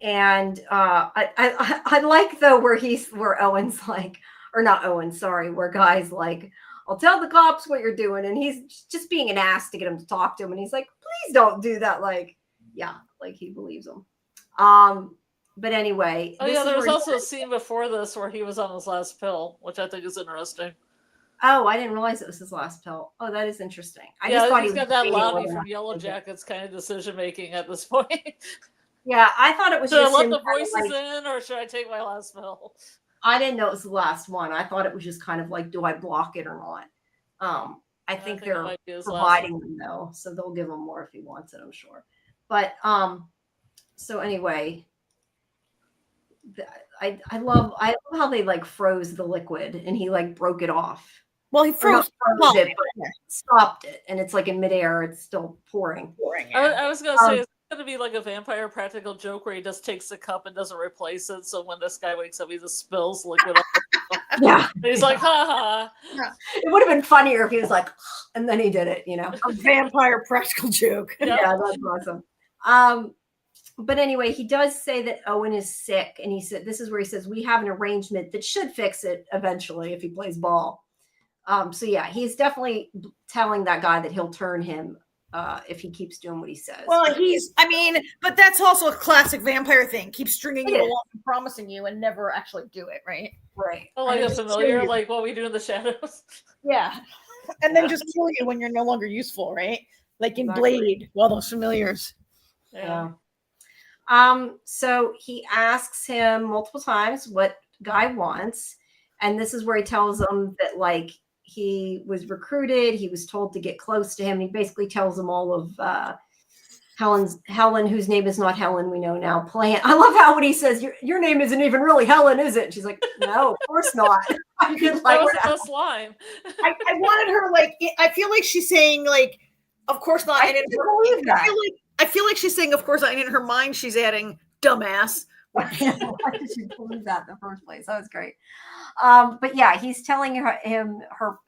And I like though where Owen's like, or not Owen, sorry, where Guy's like, I'll tell the cops what you're doing. And he's just being an ass to get him to talk to him. And he's like, please don't do that. Like, yeah, like he believes him. But anyway. Oh yeah, there was also a scene before this where he was on his last pill, which I think is interesting. Oh, I didn't realize it was his last pill. Oh, that is interesting. I just thought he's got that lobby from Yellow Jackets kind of decision making at this point. Yeah, I thought it was should just I let him the voices like, in, or should I take my last pill? I didn't know it was the last one. I thought it was just kind of like, do I block it or not? I think they're providing them though, so they'll give him more if he wants it, I'm sure. But so anyway, I love how they like froze the liquid and he like broke it off. Well, he froze it, but stopped it, and it's like in midair. It's still pouring. I was gonna say it's gonna be like a vampire practical joke where he just takes the cup and doesn't replace it. So when this guy wakes up, he just spills liquid. Yeah, and he's like, ha ha. Yeah. It would have been funnier if he was like, and then he did it. You know, a vampire practical joke. Yep. Yeah, that's awesome. But anyway, he does say that Owen is sick, and he said this is where he says we have an arrangement that should fix it eventually if he plays ball. So yeah, he's definitely telling that guy that he'll turn him if he keeps doing what he says. Well, but that's also a classic vampire thing. Keep stringing you along and promising you and never actually do it, right? Right. Oh, like a familiar, like what we do in the shadows. Yeah. And then just kill you when you're no longer useful, right? Like in Blade, all those familiars. Yeah. So he asks him multiple times what Guy wants. And this is where he tells him that like he was recruited. He was told to get close to him. He basically tells them all of Helen, whose name is not Helen, we know now. I love how when he says, your name isn't even really Helen, is it? She's like, no, of course not. I did like that was the best line. I wanted her like, I feel like she's saying like, of course not. I believe that. I feel like she's saying, of course not. And in her mind, she's adding dumbass. Why did you believe that in the first place? That was great. But yeah, he's telling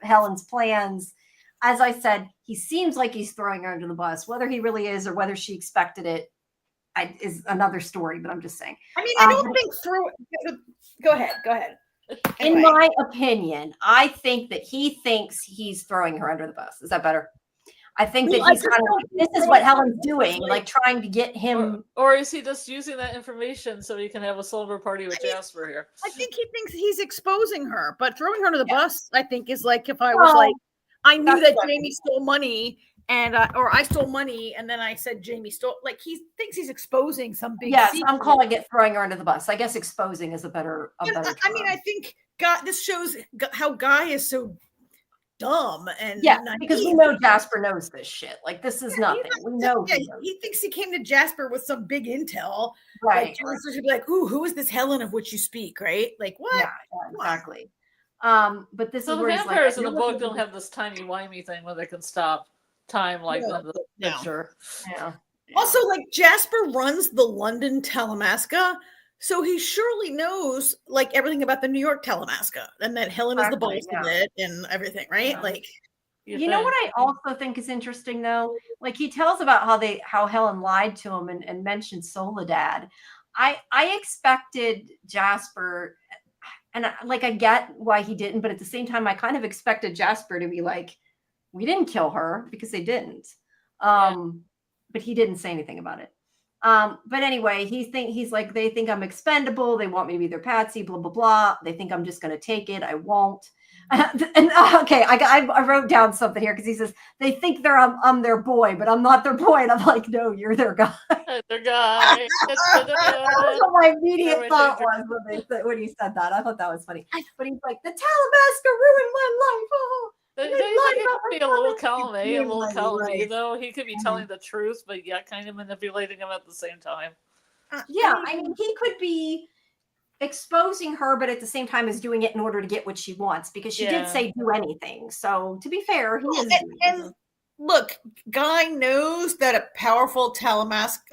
Helen's plans. As I said, he seems like he's throwing her under the bus. Whether he really is or whether she expected it is another story, but I'm just saying. I mean, I don't think Go ahead. Anyway. In my opinion, I think that he thinks he's throwing her under the bus. Is that better? I think that he's kind of like, this is what Helen's doing, like trying to get him. Or is he just using that information so he can have a slumber party with Jasper here? I think he thinks he's exposing her, but throwing her under the bus, I think, is like if I was like, I knew that Jamie stole money and or I stole money and then I said Jamie stole, like he thinks he's exposing some big secret. I'm calling it throwing her under the bus. I guess exposing is a better term. I mean, I think this shows how Guy is so dumb and because we know Jasper knows this shit. Like this is nothing. We know he thinks he came to Jasper with some big intel, right? Like, Jasper should be like, "Ooh, who is this Helen of which you speak?" Right? Like what? Yeah, exactly. But this is the where vampires in the book don't have this timey-wimey thing where they can stop time like the picture. Yeah. Also, like Jasper runs the London Talamasca. So he surely knows like everything about the New York Talamasca and that Helen is the Exactly, boss of it and everything, right? Yeah. Like, You know what I also think is interesting though? Like he tells about how Helen lied to him and mentioned Soledad. I expected Jasper, and I get why he didn't, but at the same time, I kind of expected Jasper to be like, we didn't kill her, because they didn't. But he didn't say anything about it. But anyway, he's like, they think I'm expendable. They want me to be their patsy, blah, blah, blah. They think I'm just going to take it. I won't. Okay, I wrote down something here because he says, they think I'm their boy, but I'm not their boy. And I'm like, no, you're their guy. Their guy. That was what my immediate thought was when he said that. I thought that was funny. But he's like, the Talamasca ruined my life. Oh. They could be a little column A, a little column B, Right. though. He could be telling the truth, but yeah, kind of manipulating him at the same time. Yeah, I mean, he could be exposing her, but at the same time is doing it in order to get what she wants, because she did say do anything. So to be fair, he is. And look, Guy knows that a powerful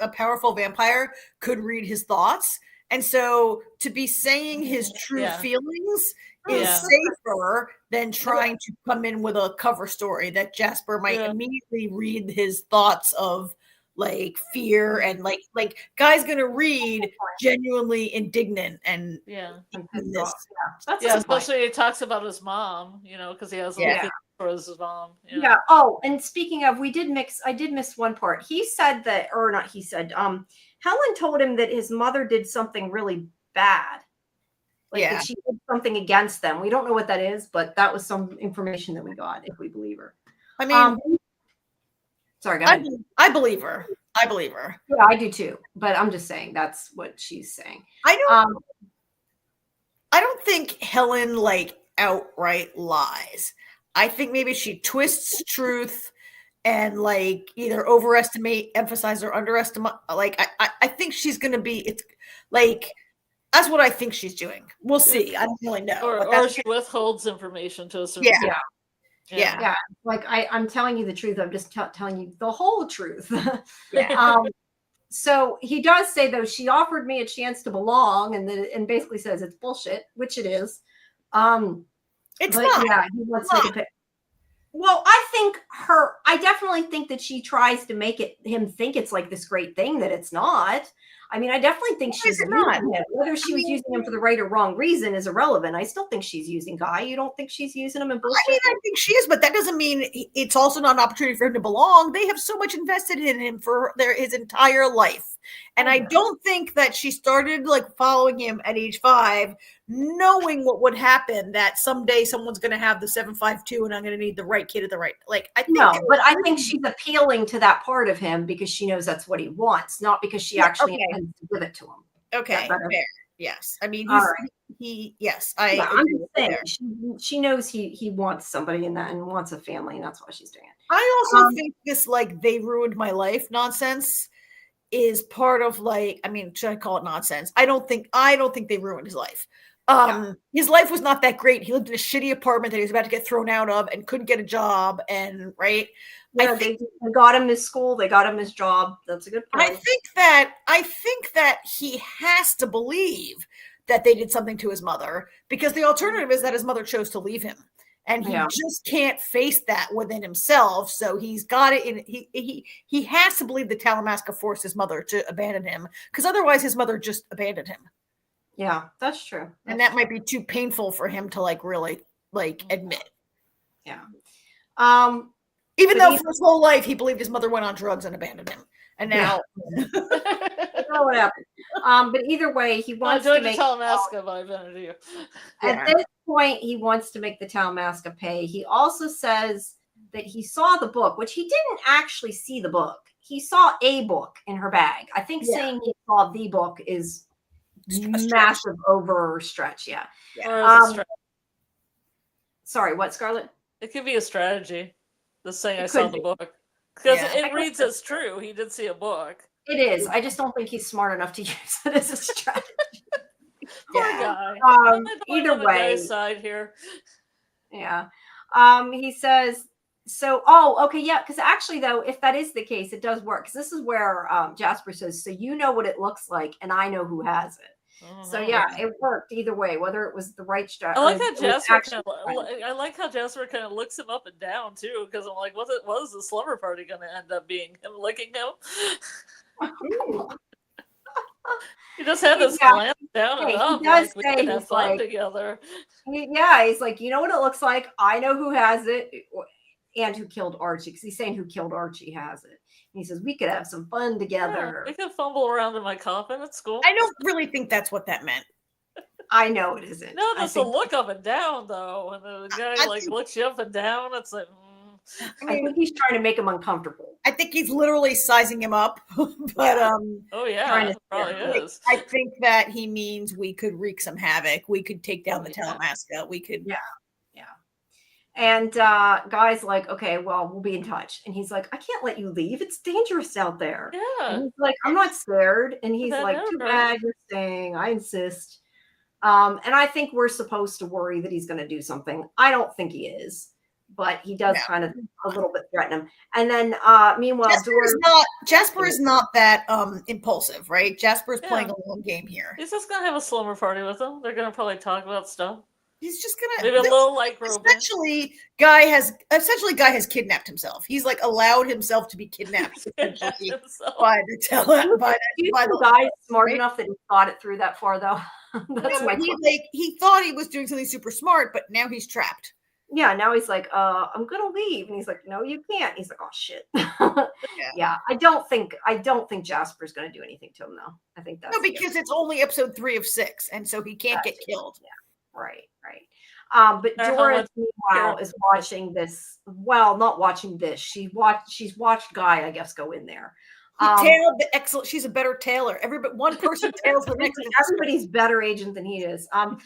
a powerful vampire could read his thoughts. And so to be saying his true feelings is safer than trying to come in with a cover story that Jasper might immediately read his thoughts of like fear and like Guy's gonna read genuinely indignant and especially he talks about his mom, because he has a little for his mom. Yeah. Oh, and speaking of, I did miss one part. He said that, or not he said, Helen told him that his mother did something really bad. Like that she did something against them. We don't know what that is, but that was some information that we got, if we believe her. I mean, sorry, go ahead. I believe her. I believe her. Yeah, I do too. But I'm just saying that's what she's saying. I don't think Helen like outright lies. I think maybe she twists truth and like either emphasize or underestimate. Like I think she's gonna be. It's like that's what I think she's doing. We'll see. I don't really know. Or she withholds information to a certain extent. Yeah. Like I'm telling you the truth. I'm just telling you the whole truth. So he does say though, she offered me a chance to belong, and basically says it's bullshit, which it is. It's not. Yeah, he wants to make a pick. Well, I definitely think that she tries to make him think it's like this great thing that it's not. I mean, I definitely think she's using him. Whether she was using him for the right or wrong reason is irrelevant. I still think she's using Guy. You don't think she's using him in bullshit? I mean, I think she is, but that doesn't mean it's also not an opportunity for him to belong. They have so much invested in him for his entire life. And I don't think that she started like following him at age 5, knowing what would happen, that someday someone's going to have the 752 and I'm going to need the right kid at the right. Like, I think I think she's appealing to that part of him because she knows that's what he wants, not because she actually intends to give it to him. Okay, fair. Yes. I mean, I'm just saying she knows he wants somebody in that and wants a family, and that's why she's doing it. I also think this like they ruined my life nonsense is part of like, I mean, should I call it nonsense? I don't think they ruined his life. His life was not that great. He lived in a shitty apartment that he was about to get thrown out of and couldn't get a job. And right. Yeah, they got him his school. They got him his job. That's a good point. I think that he has to believe that they did something to his mother, because the alternative is that his mother chose to leave him. And he just can't face that within himself. So he's got it in. He has to believe the Talamasca forced his mother to abandon him, because otherwise his mother just abandoned him. Yeah, that's true. And that might be too painful for him to like really like admit. Yeah. Even though for his whole life he believed his mother went on drugs and abandoned him, and now I don't know what happened. But either way, he wants to make Talamasca by Benedict. At this point, he wants to make the Talamasca pay. He also says that he saw the book, which he didn't actually see the book. He saw a book in her bag. I think saying he saw the book is massive overstretch. Yeah. Sorry, what, Scarlet? It could be a strategy. The saying I saw the book. Because it reads as true. He did see a book. It is. I just don't think he's smart enough to use it as a strategy. Poor guy. Either way. Side here. Yeah. He says, because actually, though, if that is the case, it does work. Because this is where Jasper says, so you know what it looks like, and I know who has it. So yeah, it worked either way, whether it was the right I like how it was Jasper actually I like how Jasper kind of looks him up and down too, because I'm like, what is the slumber party going to end up being? Him licking him? He just had this glance down and Hey, up, he does like we say could have he's fun like, together. he's like, you know what it looks like? I know who has it and who killed Archie, because he's saying who killed Archie has it. And he says, we could have some fun Yeah, together. we could fumble around in my coffin. It's cool. I don't really think that's what that meant. I know it isn't. No, just a look up and down though. When the guy looks you up and down, it's like. I think he's trying to make him uncomfortable. I think he's literally sizing him up, but oh yeah, probably is. I think that he means we could wreak some havoc. We could take down the Talamasca. We could, yeah. And Guy's like, okay, well, we'll be in touch. And he's like, I can't let you leave. It's dangerous out there. Yeah. And he's like, I'm not scared. And he's like, too bad you're staying. I insist. And I think we're supposed to worry that he's going to do something. I don't think he is, but he does kind of a little bit threaten him. And then meanwhile, Jasper is not that impulsive, right? Jasper is playing a long game here. He's just gonna have a slumber party with them. They're gonna probably talk about stuff. He's just gonna maybe a little like essentially Guy has kidnapped himself. He's like allowed himself to be kidnapped by the guy smart enough that he thought it through that far though. That's he thought he was doing something super smart, but now he's trapped. Yeah, now he's like, I'm gonna leave, and he's like, no, you can't. He's like, oh shit. Yeah, I don't think Jasper's gonna do anything to him though. I think that's because it's only episode 3 of 6, and so he can't get killed. Yeah, right. But Doris, meanwhile, is watching this. Well, not watching this. She's watched Guy, I guess, go in there. He tailed the excellent. She's a better tailor. One person tails the next. Everybody's better agent than he is. Or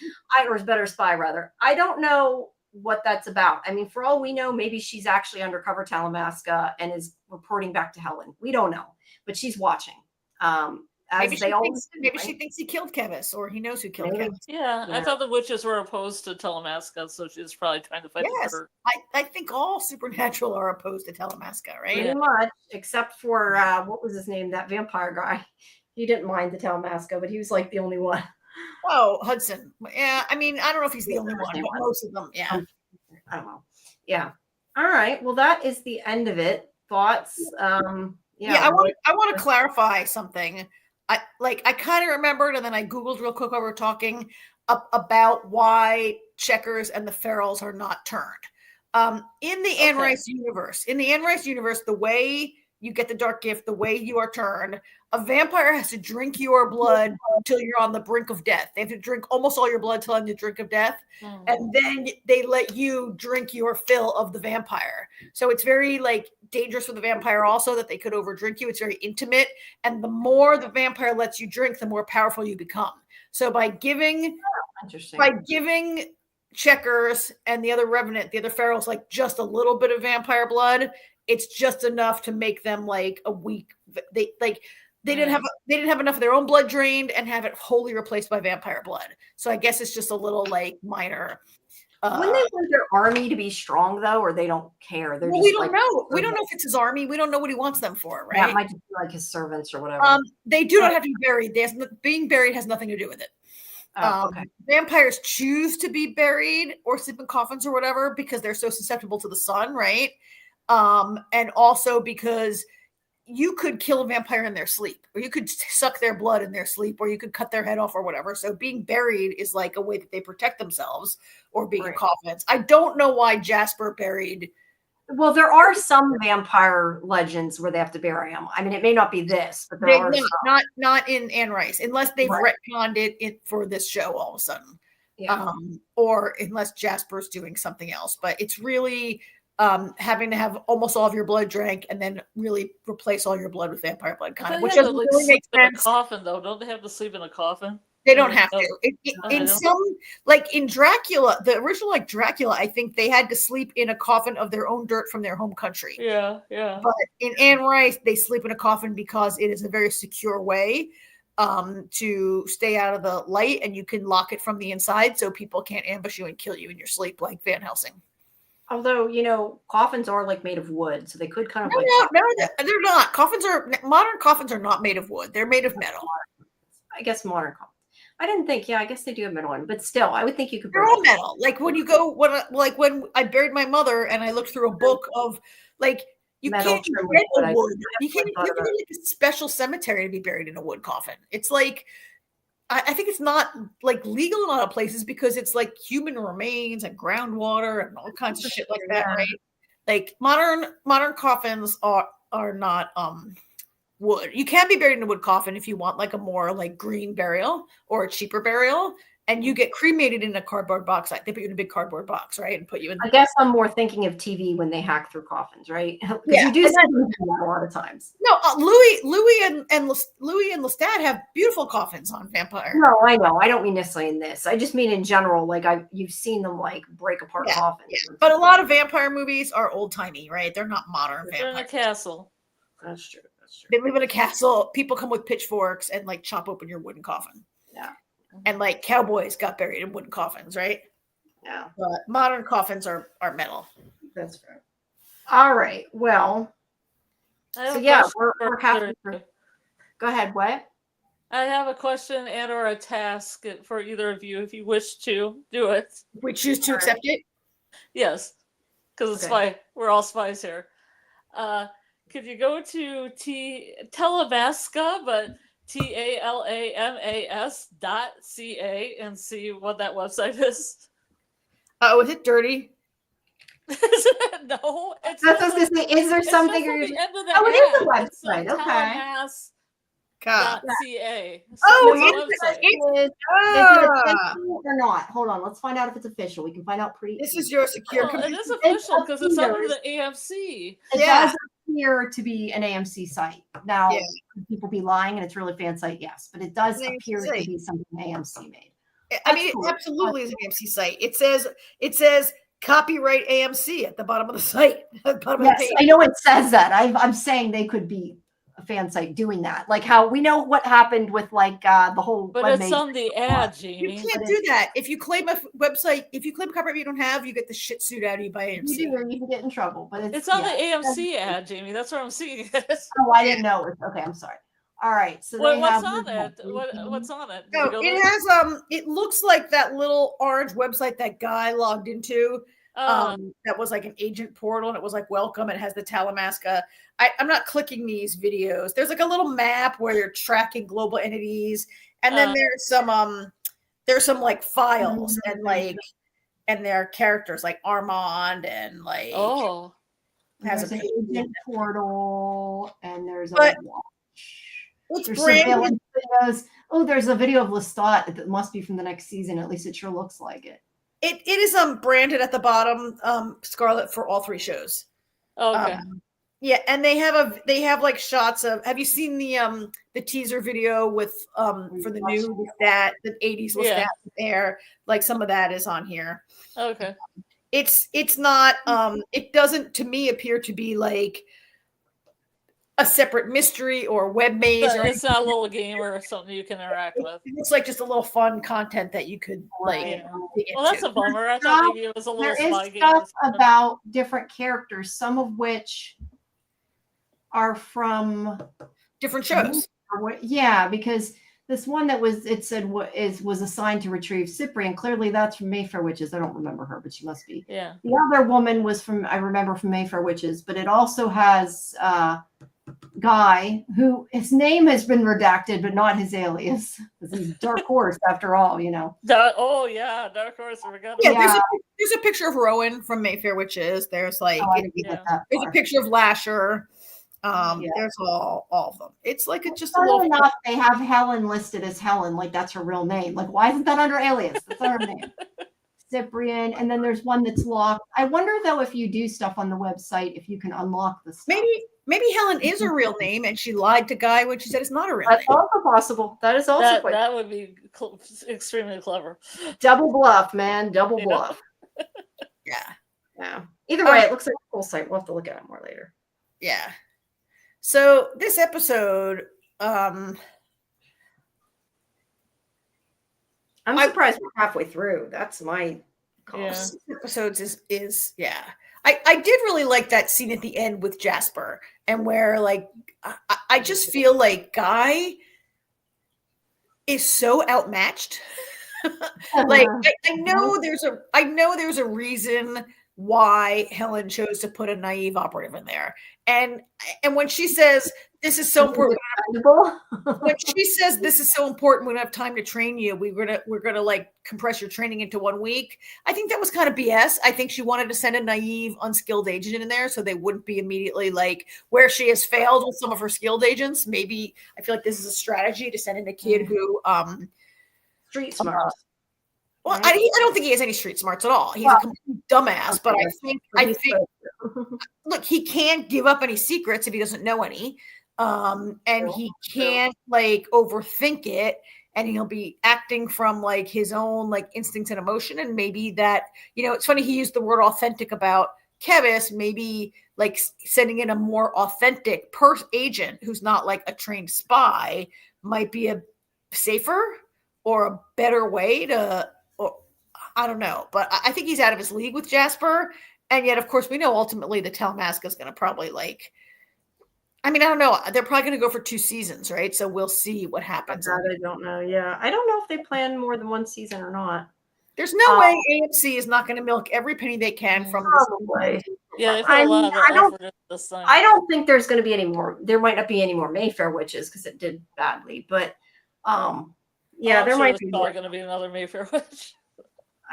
is better spy rather. I don't know what that's about. I mean, for all we know, maybe she's actually undercover Talamasca and is reporting back to Helen. We don't know, but she's watching. Maybe she thinks he killed Kevis, or he knows who killed Kevis. Yeah, I thought the witches were opposed to Talamasca, so she's probably trying to fight her. I think all supernatural are opposed to Talamasca, right? Pretty much, except for what was his name? That vampire guy. He didn't mind the Talamasca, but he was like the only one. Oh, Hudson. Yeah, I mean, I don't know if he's the only one, but most of them, yeah. I don't know. Yeah. All right. Well, that is the end of it. Thoughts? I want to clarify something. I kind of remembered, and then I Googled real quick while we were talking about why Checkers and the Ferals are not turned. In the Anne Rice universe, the way you get the dark gift, the way you are turned, a vampire has to drink your blood until you're on the brink of death. They have to drink almost all your blood till on the brink of death, and then they let you drink your fill of the vampire. So it's very dangerous for the vampire also that they could overdrink you. It's very intimate, and the more the vampire lets you drink, the more powerful you become. So by giving Checkers and the other Revenant, the other Ferals, just a little bit of vampire blood, it's just enough to make them a weak. They didn't have enough of their own blood drained and have it wholly replaced by vampire blood. So I guess it's just a little minor. Wouldn't they want their army to be strong though, or they don't care? We don't know. We don't know if it's his army. We don't know what he wants them for, right? That might just be his servants or whatever. They do not have to be buried. Being buried has nothing to do with it. Vampires choose to be buried or sleep in coffins or whatever because they're so susceptible to the sun, right? And also because you could kill a vampire in their sleep, or you could suck their blood in their sleep, or you could cut their head off or whatever. So being buried is a way that they protect themselves, or being in coffins. I don't know why Jasper buried. Well, there are some vampire legends where they have to bury them. I mean, it may not be this, but there are not in Anne Rice, unless they've retconned it for this show all of a sudden. Yeah. Or unless Jasper's doing something else. But it's really having to have almost all of your blood drank and then really replace all your blood with vampire blood, which doesn't really make sense. A coffin, though, don't they have to sleep in a coffin? They don't have to. In some, in Dracula, the original Dracula, I think they had to sleep in a coffin of their own dirt from their home country. Yeah. But in Anne Rice, they sleep in a coffin because it is a very secure way to stay out of the light, and you can lock it from the inside so people can't ambush you and kill you in your sleep like Van Helsing. Although, coffins are made of wood, so they could kind of No, they're not. Modern coffins are not made of wood. They're made of metal. I guess modern coffins. I didn't think. Yeah, I guess they do have metal one, but still, I would think you could. They're break all it. metal. Like when I buried my mother and I looked through a book of like you Metal can't trim get wood, a I wood. You definitely can't. thought You have to about go to like a special cemetery to be buried in a wood coffin. It's like I think it's not like legal in a lot of places because it's like human remains and groundwater and all kinds of shit like that, Yeah. right? Like modern coffins are not wood. You can be buried in a wood coffin if you want like a more like green burial or a cheaper burial, and you get cremated in a cardboard box. Like they put you in a big cardboard box, right, and put you in. I guess I'm more thinking of TV when they hack through coffins, right? Because Yeah, you do and see them do that a lot of times. No, Louis and Lestat have beautiful coffins on Vampire. No, I know. I don't mean necessarily in this. I just mean in general. Like you've seen them like break apart coffins. Yeah. But a lot of vampire movies are old timey, right? They're not modern They're in a vampires. castle. That's true. That's true. They live in a castle. People come with pitchforks and like chop open your wooden coffin. Yeah. And like cowboys got buried in wooden coffins, right? Yeah. But modern coffins are metal. That's fair. All right. Well, so yeah, we're halfway through. Go ahead. What? I have a question and or a task for either of you if you wish to do it. We choose to accept it. Yes, because it's spy. We're all spies here. Could you go to Talamasca, but TALAMAS.ca and see what that website is? Oh, is it dirty? No, it's That's what I was gonna say. Is there something? Just at the end of the Oh, it is a ad. website. Okay. Talamasca.ca. Oh, Is it official or not? Hold on. Let's find out if it's official. We can find out pretty. This is your secure. Well, it is official because it's under the AMC. It does appear to be an AMC site. Now, could people be lying and it's really fan site? Yes, but it does appear to be something AMC made. I mean, it absolutely is an AMC site. It says copyright AMC at the bottom of the site. At the bottom of the page. I know it says that. I'm saying they could be a fan site doing that. Like how we know what happened with like the whole. But it's on the ad, Jamie. You can't do that. If you claim a website, if you claim copyright you don't have, you get the shit suit out of you by AMC. You do, or you can get in trouble. But it's on the AMC ad, Jamie. That's what I'm seeing. Oh, I didn't know. Okay, I'm sorry. All right. So what's on it? What's on it? No, it has it looks like that little orange website that guy logged into. That was like an agent portal, and it was like welcome. It has the Talamasca. I'm not clicking these videos. There's like a little map where you're tracking global entities, and then there's some like files and like and there are characters like Armand and like has an agent portal, and there's a it's there's branded videos. Oh, there's a video of Lestat that must be from the next season. At least it sure looks like it. It is branded at the bottom, Scarlet for all three shows. Okay. Yeah, and they have like shots of. Have you seen the teaser video with for the new Lestat, the 80s Lestat there? Like some of that is on here. Okay. It's not it doesn't to me appear to be like a separate mystery or web maze. It's not a little game or something you can interact with. It looks like just a little fun content that you could like. Yeah. Well, that's a bummer. I thought maybe it was a little spy game. There is stuff about different characters, some of which are from different shows. Yeah, because this one that was was assigned to retrieve Cyprian. Clearly, that's from Mayfair Witches. I don't remember her, but she must be. Yeah. The other woman was from Mayfair Witches, but it also has guy who his name has been redacted, but not his alias. Because he's Dark Horse after all, you know. Dark Horse. There's a picture of Rowan from Mayfair Witches. There's like there's a picture of Lasher. There's all of them. It's like it's just a little enough. They have Helen listed as Helen, like that's her real name. Like, why isn't that under alias? That's not her name. Cyprian, and then there's one that's locked. I wonder though if you do stuff on the website, if you can unlock the stuff. Maybe Helen is her real name and she lied to Guy when she said it's not a real name. That's also possible. That is also that would be extremely clever. Double bluff, man. Double bluff. Yeah. Either way, it looks like a cool site. We'll have to look at it more later. Yeah. So this episode, I'm surprised we're halfway through. That's my episodes is I did really like that scene at the end with Jasper, and where like I just feel like Guy is so outmatched. Like I know there's a reason why Helen chose to put a naive operative in there. And when she says this is so important, when she says this is so important, we don't have time to train you. We're gonna like compress your training into 1 week. I think that was kind of BS. I think she wanted to send a naive, unskilled agent in there so they wouldn't be immediately like where she has failed with some of her skilled agents. Maybe I feel like this is a strategy to send in a kid who street smart. Well, I don't think he has any street smarts at all. He's a complete dumbass. But I think look, he can't give up any secrets if he doesn't know any. And he can't like overthink it, and he'll be acting from like his own like instincts and emotion. And maybe that, it's funny he used the word authentic about Kevis, maybe like sending in a more authentic agent who's not like a trained spy might be a safer or a better way to, or I don't know, but I think he's out of his league with Jasper. And yet, of course, we know ultimately the Talamasca is going to probably like, I don't know. They're probably going to go for 2 seasons, right? So we'll see what happens. I don't know. Yeah. I don't know if they plan more than 1 season or not. There's no way AMC is not going to milk every penny they can from probably. Yeah, they put a lot of effort into this thing. I don't think there's going to be any more. There might not be any more Mayfair witches because it did badly. But yeah, there might be going to be another Mayfair witch.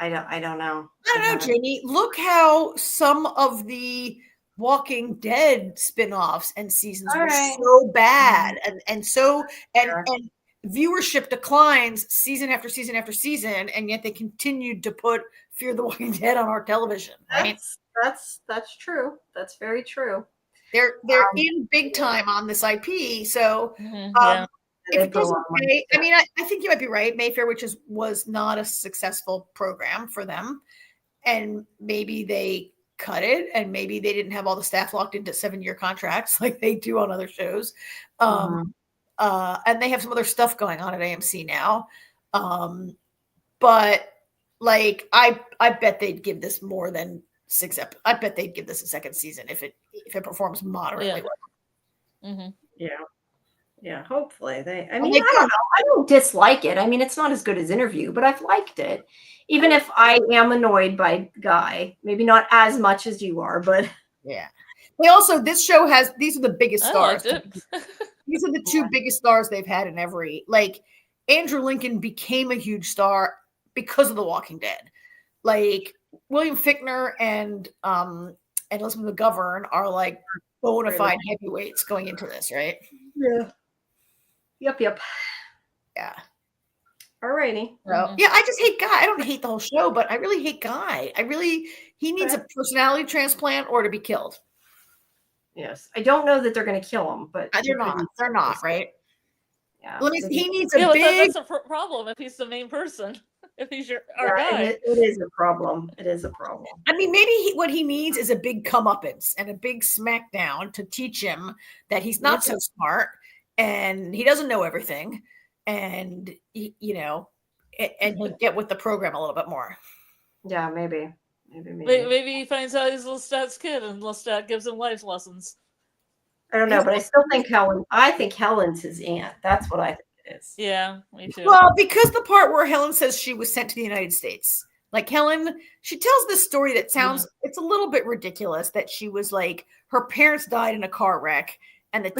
I don't know. I don't know, Jamie. Look how some of the Walking Dead spin-offs and seasons were so bad and viewership declines season after season after season, and yet they continued to put Fear the Walking Dead on our television. Right? That's true. That's very true. They're in big time on this IP, so if it goes okay, I think you might be right. Mayfair Witches was not a successful program for them, and maybe they cut it, and maybe they didn't have all the staff locked into 7-year contracts like they do on other shows. And they have some other stuff going on at AMC now. But like I bet they'd give this more than 6 episodes. I bet they'd give this a second season if it performs moderately well. Yeah, hopefully I don't know. I don't dislike it. It's not as good as Interview, but I've liked it. Even if I am annoyed by Guy, maybe not as much as you are, but yeah. They also, this show has, these are the biggest stars. These are the 2 biggest stars they've had in every, like Andrew Lincoln became a huge star because of The Walking Dead. Like William Fichtner and Elizabeth McGovern are like bona fide heavyweights going into this, right? Yeah. Yep. Yeah. Alrighty. So, yeah, I just hate Guy. I don't hate the whole show, but I really hate Guy. He needs a personality transplant or to be killed. Yes. I don't know that they're going to kill him, but they're not, right? Yeah. He needs a big. That's a problem if he's the main person. If he's our guy. It is a problem. It is a problem. Maybe what he needs is a big comeuppance and a big smackdown to teach him that he's not so smart and he doesn't know everything, and and he'll get with the program a little bit more. Yeah, maybe. Maybe he finds out he's Lestat's kid and Lestat gives him life lessons. I don't know, but I still think Helen's his aunt. That's what I think it is. Yeah, me too. Well, because the part where Helen says she was sent to the United States, like Helen, she tells this story that sounds, it's a little bit ridiculous that she was like, her parents died in a car wreck. And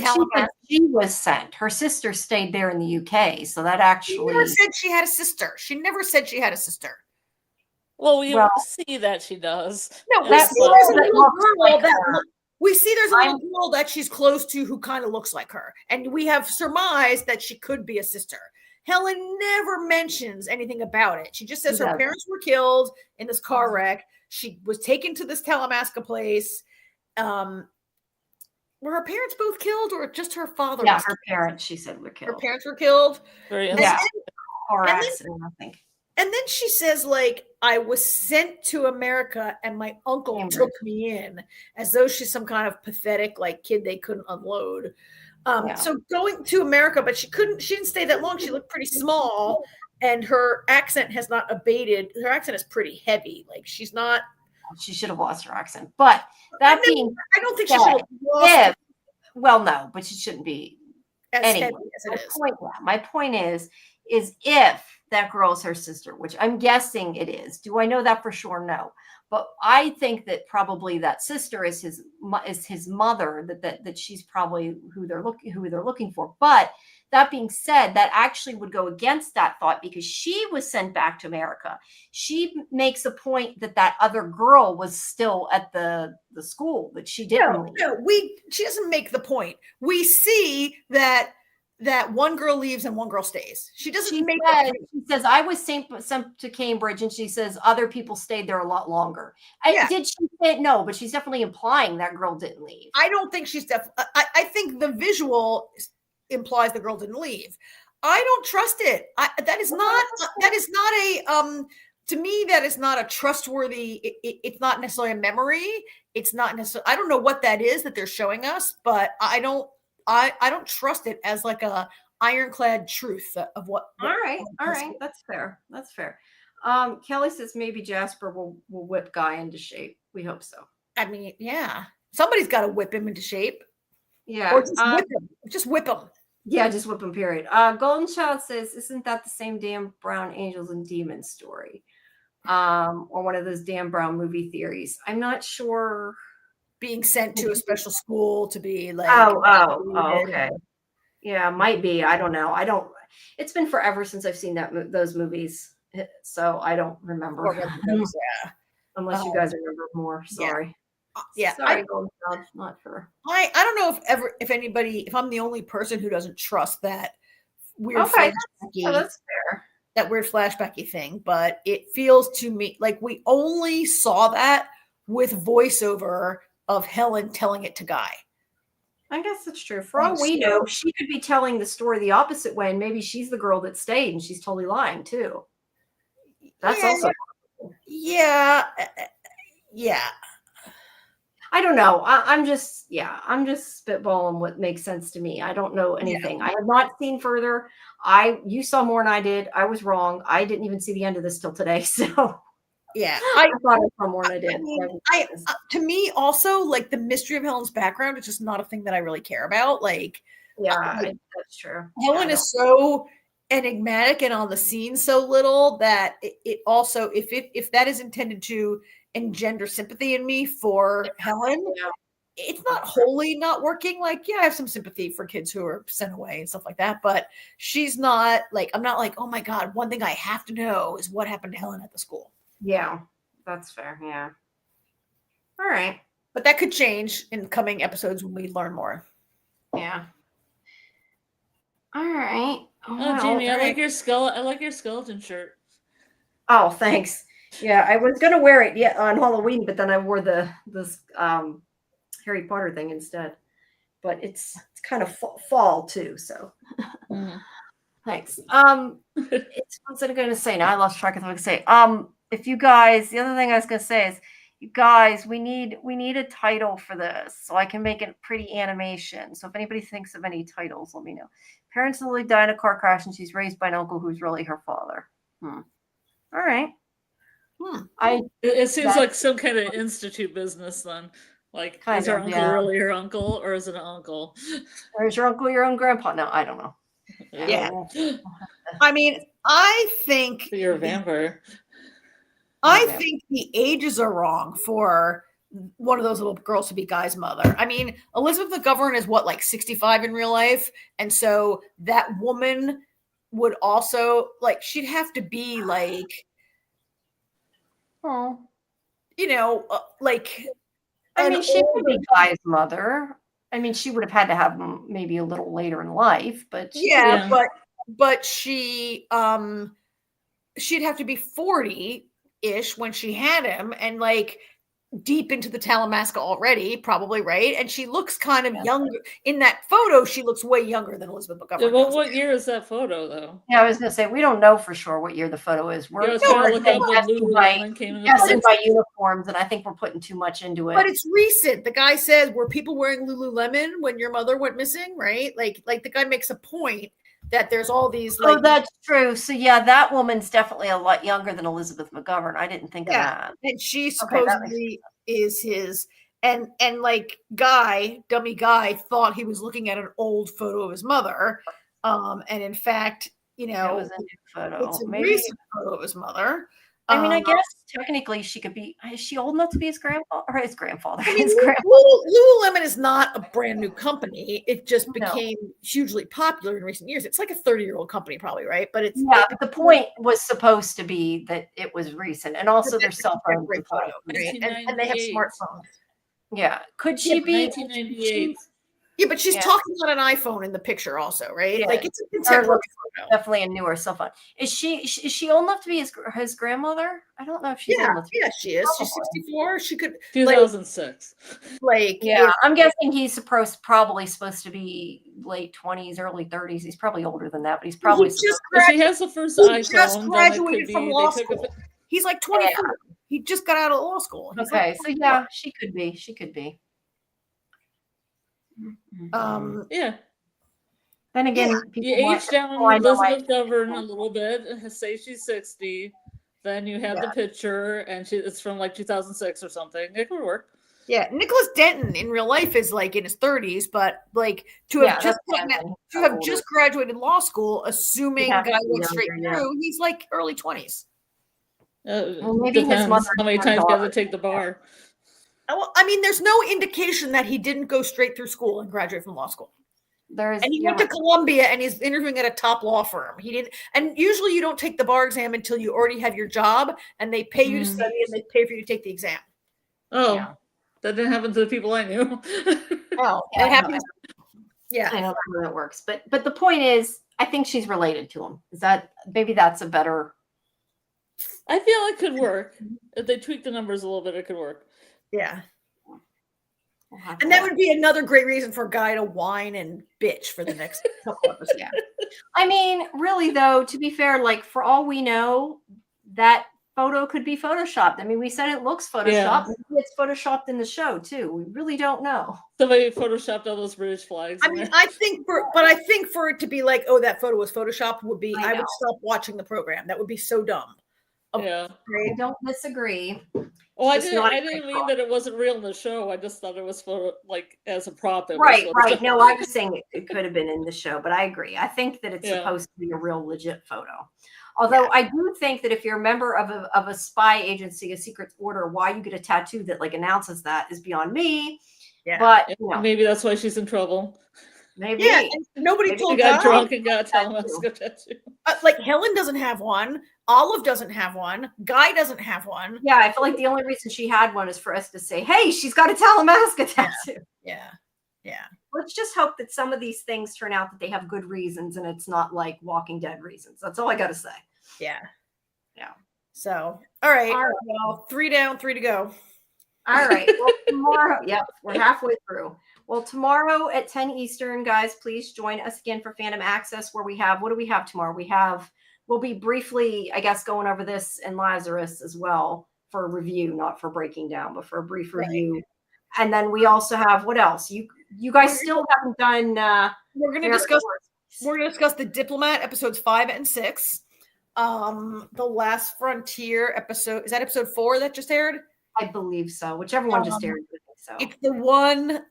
she was sent. Her sister stayed there in the UK, so that actually. She never said she had a sister. She never said she had a sister. Well, we see that she does. No, we see there's a little girl there's a little girl that she's close to who kind of looks like her, and we have surmised that she could be a sister. Helen never mentions anything about it. She just says her parents were killed in this car wreck. She was taken to this Talamasca place. Were her parents both killed, or just her father? Yeah, her parents, she said, were killed. Her parents were killed. Car accident, I think. And then she says, like, I was sent to America and my uncle took me in, as though she's some kind of pathetic, like, kid they couldn't unload. So going to America, but she didn't stay that long. She looked pretty small, and her accent has not abated. Her accent is pretty heavy. Like, she's not. She should have lost her accent. But I don't think she should have lost it. Well, no, but she shouldn't be as heavy as it is. My point is, is if that girl is her sister, which I'm guessing it is. Do I know that for sure? No. But I think that probably that sister is his mother, that she's probably who they're looking for. But that being said, that actually would go against that thought because she was sent back to America. She makes a point that that other girl was still at the school, that she didn't leave. No, she doesn't make the point. We see that one girl leaves and one girl stays. She doesn't make the point. She says, I was sent to Cambridge, and she says other people stayed there a lot longer. Yeah. Did she say no? But she's definitely implying that girl didn't leave. I don't think she's I think the visual implies the girl didn't leave. I don't trust it. That is not a to me, that is not a trustworthy. It's not necessarily a memory. It's not necessarily. I don't know what that is that they're showing us, but I don't trust it as like a ironclad truth of what. All right. That's fair. Kelly says maybe Jasper will whip Guy into shape. We hope so. I mean, yeah, somebody's got to whip him into shape. Yeah, or just whip him. Just whip him. Yeah, just whip him. Period. Golden Child says, "Isn't that the same Dan Brown Angels and Demons story, or one of those Dan Brown movie theories?" I'm not sure. Being sent to a special school to be like, okay, yeah, might be. I don't know. It's been forever since I've seen those movies, so I don't remember. Yeah, unless you guys remember more. Sorry. Yeah, sorry, Golden Child, not sure. I don't know if I'm the only person who doesn't trust that weird that's fair. That weird flashbacky thing, but it feels to me like we only saw that with voiceover of Helen telling it to Guy. I guess that's true. For all we know, she could be telling the story the opposite way, and maybe she's the girl that stayed and she's totally lying too. That's also possible. Yeah. I don't know. I'm just spitballing what makes sense to me. I don't know anything. I have not seen further. You saw more than I did. I was wrong. I didn't even see the end of this till today. So yeah, I thought I saw more than I did. To me, also, like the mystery of Helen's background is just not a thing that I really care about. Like, that's true. Helen is so enigmatic and on the scene so little that it also, if that is intended to engender sympathy in me for Helen, it's not wholly not working. Like, yeah, I have some sympathy for kids who are sent away and stuff like that, but she's not like, I'm not like, oh my God, one thing I have to know is what happened to Helen at the school. Yeah, that's fair. Yeah. All right. But that could change in coming episodes when we learn more. Yeah. All right. Oh, Jamie, I like your skeleton shirt. Oh, thanks. Yeah, I was gonna wear it on Halloween, but then I wore this Harry Potter thing instead. But it's kind of fall too, so thanks. What was I gonna say? Now I lost track of what I was gonna say. If you guys, the other thing I was gonna say is, you guys, we need a title for this so I can make it pretty animation. So if anybody thinks of any titles, let me know. Parents of Lily died in a car crash, and she's raised by an uncle who's really her father. All right. It seems like some kind of institute business then. Like, is her uncle really her uncle, or is it an uncle? Or is your uncle your own grandpa? No, I don't know. Yeah. I mean, I think you're a vampire. I think the ages are wrong for one of those little girls to be Guy's mother. I mean, Elizabeth McGovern is like 65 in real life. And so that woman would also she'd have to be like, I mean, she would be Guy's mother. I mean, she would have had to have him maybe a little later in life, but but she she'd have to be 40-ish when she had him, and deep into the Talamasca already, probably, right? And she looks kind of younger in that photo. She looks way younger than Elizabeth McGovern. Well, what year is that photo, though? Yeah, I was going to say, we don't know for sure what year the photo is. We're guessing by uniforms, and I think we're putting too much into it. But it's recent. The guy says, were people wearing Lululemon when your mother went missing, right? Like the guy makes a point that there's all these. Oh, that's true. So yeah, that woman's definitely a lot younger than Elizabeth McGovern. I didn't think of that. And she supposedly is his, and dummy Guy thought he was looking at an old photo of his mother. And in fact, you It know, was a new it's photo. a Maybe. recent photo of his mother. I mean, I guess technically she could be. Is she old enough to be his grandfather? Or his grandfather? I mean, His grandfather. Lululemon is not a brand new company. It just No. became hugely popular in recent years. It's like a 30-year-old company, probably, right? But it's Yeah, but the point was supposed to be that it was recent, and also their it's a cell phones. contemporary photo, right? And they have 1998. smartphones. Yeah, could Yeah, she be? 1998. Yeah, but she's Yeah. talking on an iPhone in the picture, also, right? Yeah. Like it's a Or contemporary photo. definitely a newer cell phone. Is she old enough to be his grandmother? I don't know if she's old enough. Yeah, she is. She's Probably. 64. She could 2006. Yeah, if I'm guessing he's probably supposed to be late 20s, early 30s. He's probably older than that, but he's probably just If she has the first he just iPhone, then it could graduated from be law they took school. He's like 24. He just got out of law school. He's okay. like So yeah, she could be. She could be. Yeah. Then again, You people age down I know Elizabeth Govern a little bit, say she's 60. Then you have the picture, and it's from like 2006 or something. It could work. Yeah, Nicholas Denton in real life is like in his 30s, but like to have just graduated law school, assuming guy went straight through, he's like early 20s. Maybe depends how many times you have to take the bar. Well, I mean, there's no indication that he didn't go straight through school and graduate from law school. And he went to Columbia and he's interviewing at a top law firm. He didn't, and usually you don't take the bar exam until you already have your job and they pay you to study and they pay for you to take the exam. Oh, yeah. That didn't happen to the people I knew. Oh, it happens. Yeah, I know how that works, but the point is, I think she's related to him. Is that maybe that's a better? I feel it could work if they tweak the numbers a little bit. It could work. Yeah. And that would be another great reason for a guy to whine and bitch for the next couple episodes. Yeah. I mean, really though, to be fair, like for all we know, that photo could be photoshopped. I mean, we said it looks photoshopped. Yeah. It's photoshopped in the show too. We really don't know. Somebody photoshopped all those British flags. I mean, I think for it to be like, oh, that photo was photoshopped would be, I would stop watching the program. That would be so dumb. Yeah. I don't disagree. Oh, I didn't mean that it wasn't real in the show. I just thought it was like as a prop. Right. No, I was saying it could have been in the show, but I agree. I think that it's supposed to be a real legit photo. Although I do think that if you're a member of a spy agency, a secret order, why you get a tattoo that like announces that is beyond me. Yeah. But maybe that's why she's in trouble. Maybe. Yeah, nobody told her. She got drunk and got a Talamasca tattoo. Like Helen doesn't have one. Olive doesn't have one. Guy doesn't have one. Yeah, I feel like the only reason she had one is for us to say, hey, she's got a Talamasca tattoo. Yeah. Let's just hope that some of these things turn out that they have good reasons and it's not like Walking Dead reasons. That's all I got to say. Yeah. So, all right. Well, 3 down, 3 to go. All right. Well, tomorrow, we're halfway through. Well, tomorrow at 10 Eastern, guys, please join us again for Fandom Access, where what do we have tomorrow? We'll be briefly, I guess, going over this and Lazarus as well for a review, not for breaking down, but for a brief review. And then we also have, what else? You guys still haven't done. We're going to discuss The Diplomat, episodes 5 and 6. The Last Frontier episode, is that episode 4 that just aired? I believe so. Whichever one just aired. So it's the one.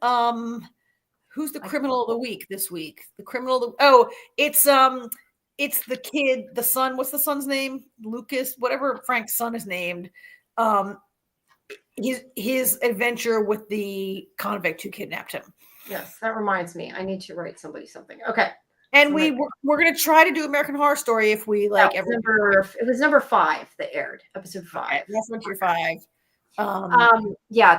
Who's the criminal of the week this week? The criminal. It's the kid, the son. What's the son's name? Lucas. Whatever Frank's son is named. His adventure with the convict who kidnapped him. Yes, that reminds me. I need to write somebody something. Okay. And we're going to try to do American Horror Story if we like. It was number 5 that aired, episode 5. That's Frontier 5.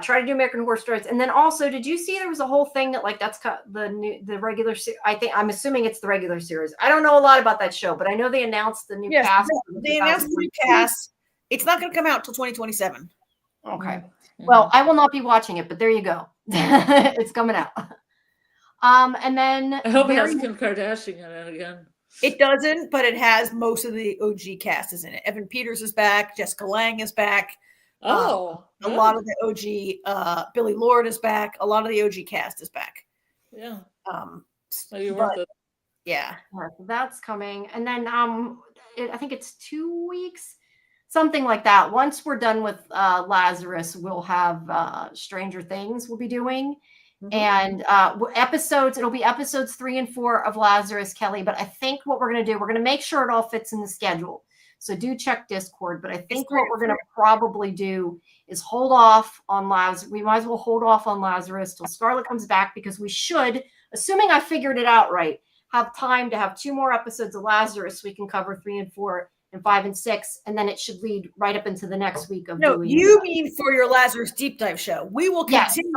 Try to do American Horror Stories. And then also, did you see there was a whole thing that like that's the regular I'm assuming it's the regular series. I don't know a lot about that show, but I know they announced the new cast. They announced the new cast. It's not going to come out till 2027. Okay. Mm-hmm. Well, I will not be watching it, but there you go. It's coming out. And then I hope it has Kim Kardashian in it again. It doesn't, but it has most of the OG cast is in it. Evan Peters is back. Jessica Lange is back. A lot of the OG, Billy Lord is back. A lot of the OG cast is back. Yeah. Worth it. Yeah. So that's coming. And then I think it's 2 weeks, something like that. Once we're done with Lazarus, we'll have Stranger Things we'll be doing. And it'll be episodes 3 and 4 of Lazarus, Kelly. But I think what we're going to do, we're going to make sure it all fits in the schedule. So do check Discord. But I think what we're going to probably do is hold off on Lazarus. We might as well hold off on Lazarus till Scarlet comes back, because we should, assuming I figured it out right, have time to have 2 more episodes of Lazarus. We can cover 3 and 4 and 5 and 6, and then it should lead right up into the next week of No, doing. you mean for your Lazarus deep dive show? We will continue.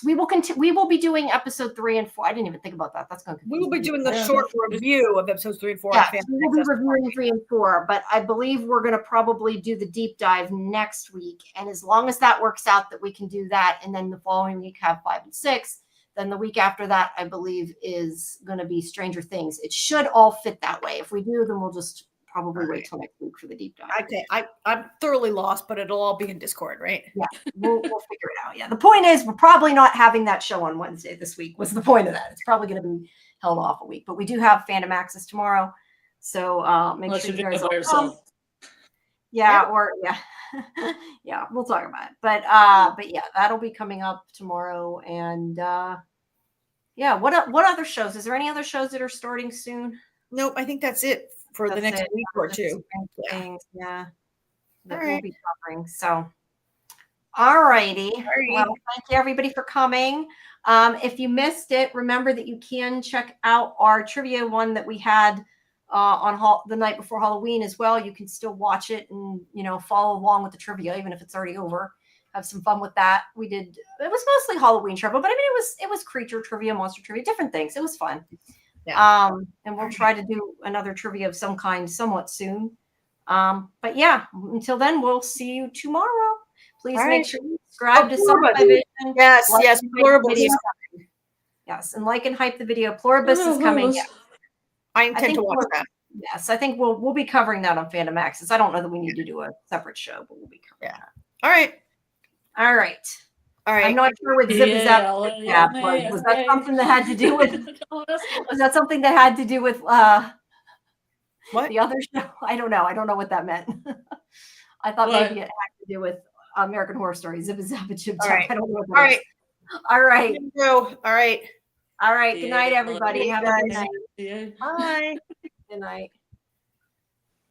We will be doing episode 3 and 4. I didn't even think about that. That's going to. We will be doing a short review of episodes 3 and 4. Yeah, we will be reviewing 3 and 4, but I believe we're going to probably do the deep dive next week. And as long as that works out, that we can do that, and then the following week have 5 and 6. Then the week after that, I believe, is going to be Stranger Things. It should all fit that way. If we do, then we'll just probably wait till next week for the deep dive. Okay, I'm thoroughly lost, but it'll all be in Discord, right? Yeah, we'll figure it out. Yeah, the point is, we're probably not having that show on Wednesday this week. Was the point of that? It's probably going to be held off a week, but we do have Fandom Access tomorrow, so make sure you guys all come. Yeah, yeah, we'll talk about it. But yeah, that'll be coming up tomorrow, and yeah, what other shows? Is there any other shows that are starting soon? Nope, I think that's it for the next week or two. Things, yeah. That we'll be covering. So, all righty. Well, thank you everybody for coming. If you missed it, remember that you can check out our trivia one that we had on the night before Halloween as well. You can still watch it and follow along with the trivia, even if it's already over. Have some fun with that. It was mostly Halloween trivia, but I mean it was creature trivia, monster trivia, different things. It was fun. Yeah. And we'll try to do another trivia of some kind somewhat soon. But yeah, until then, we'll see you tomorrow. Please make sure you subscribe to SciFi Vision. Yes, yes, and like and hype the video. Pluribus is coming. Yeah. I intend to watch that. Yes, I think we'll be covering that on Fandom Access. I don't know that we need to do a separate show, but we'll be covering that. All right. I'm not sure what Zip Zap was. Was that something that had to do with? Was that something that had to do with what? The other show? I don't know. I don't know what that meant. I thought maybe it had to do with American Horror Story. Zip Zap and Chip Chap. I don't know what that is. All right. All right. Good night, everybody. Have a good night. Bye. Good night.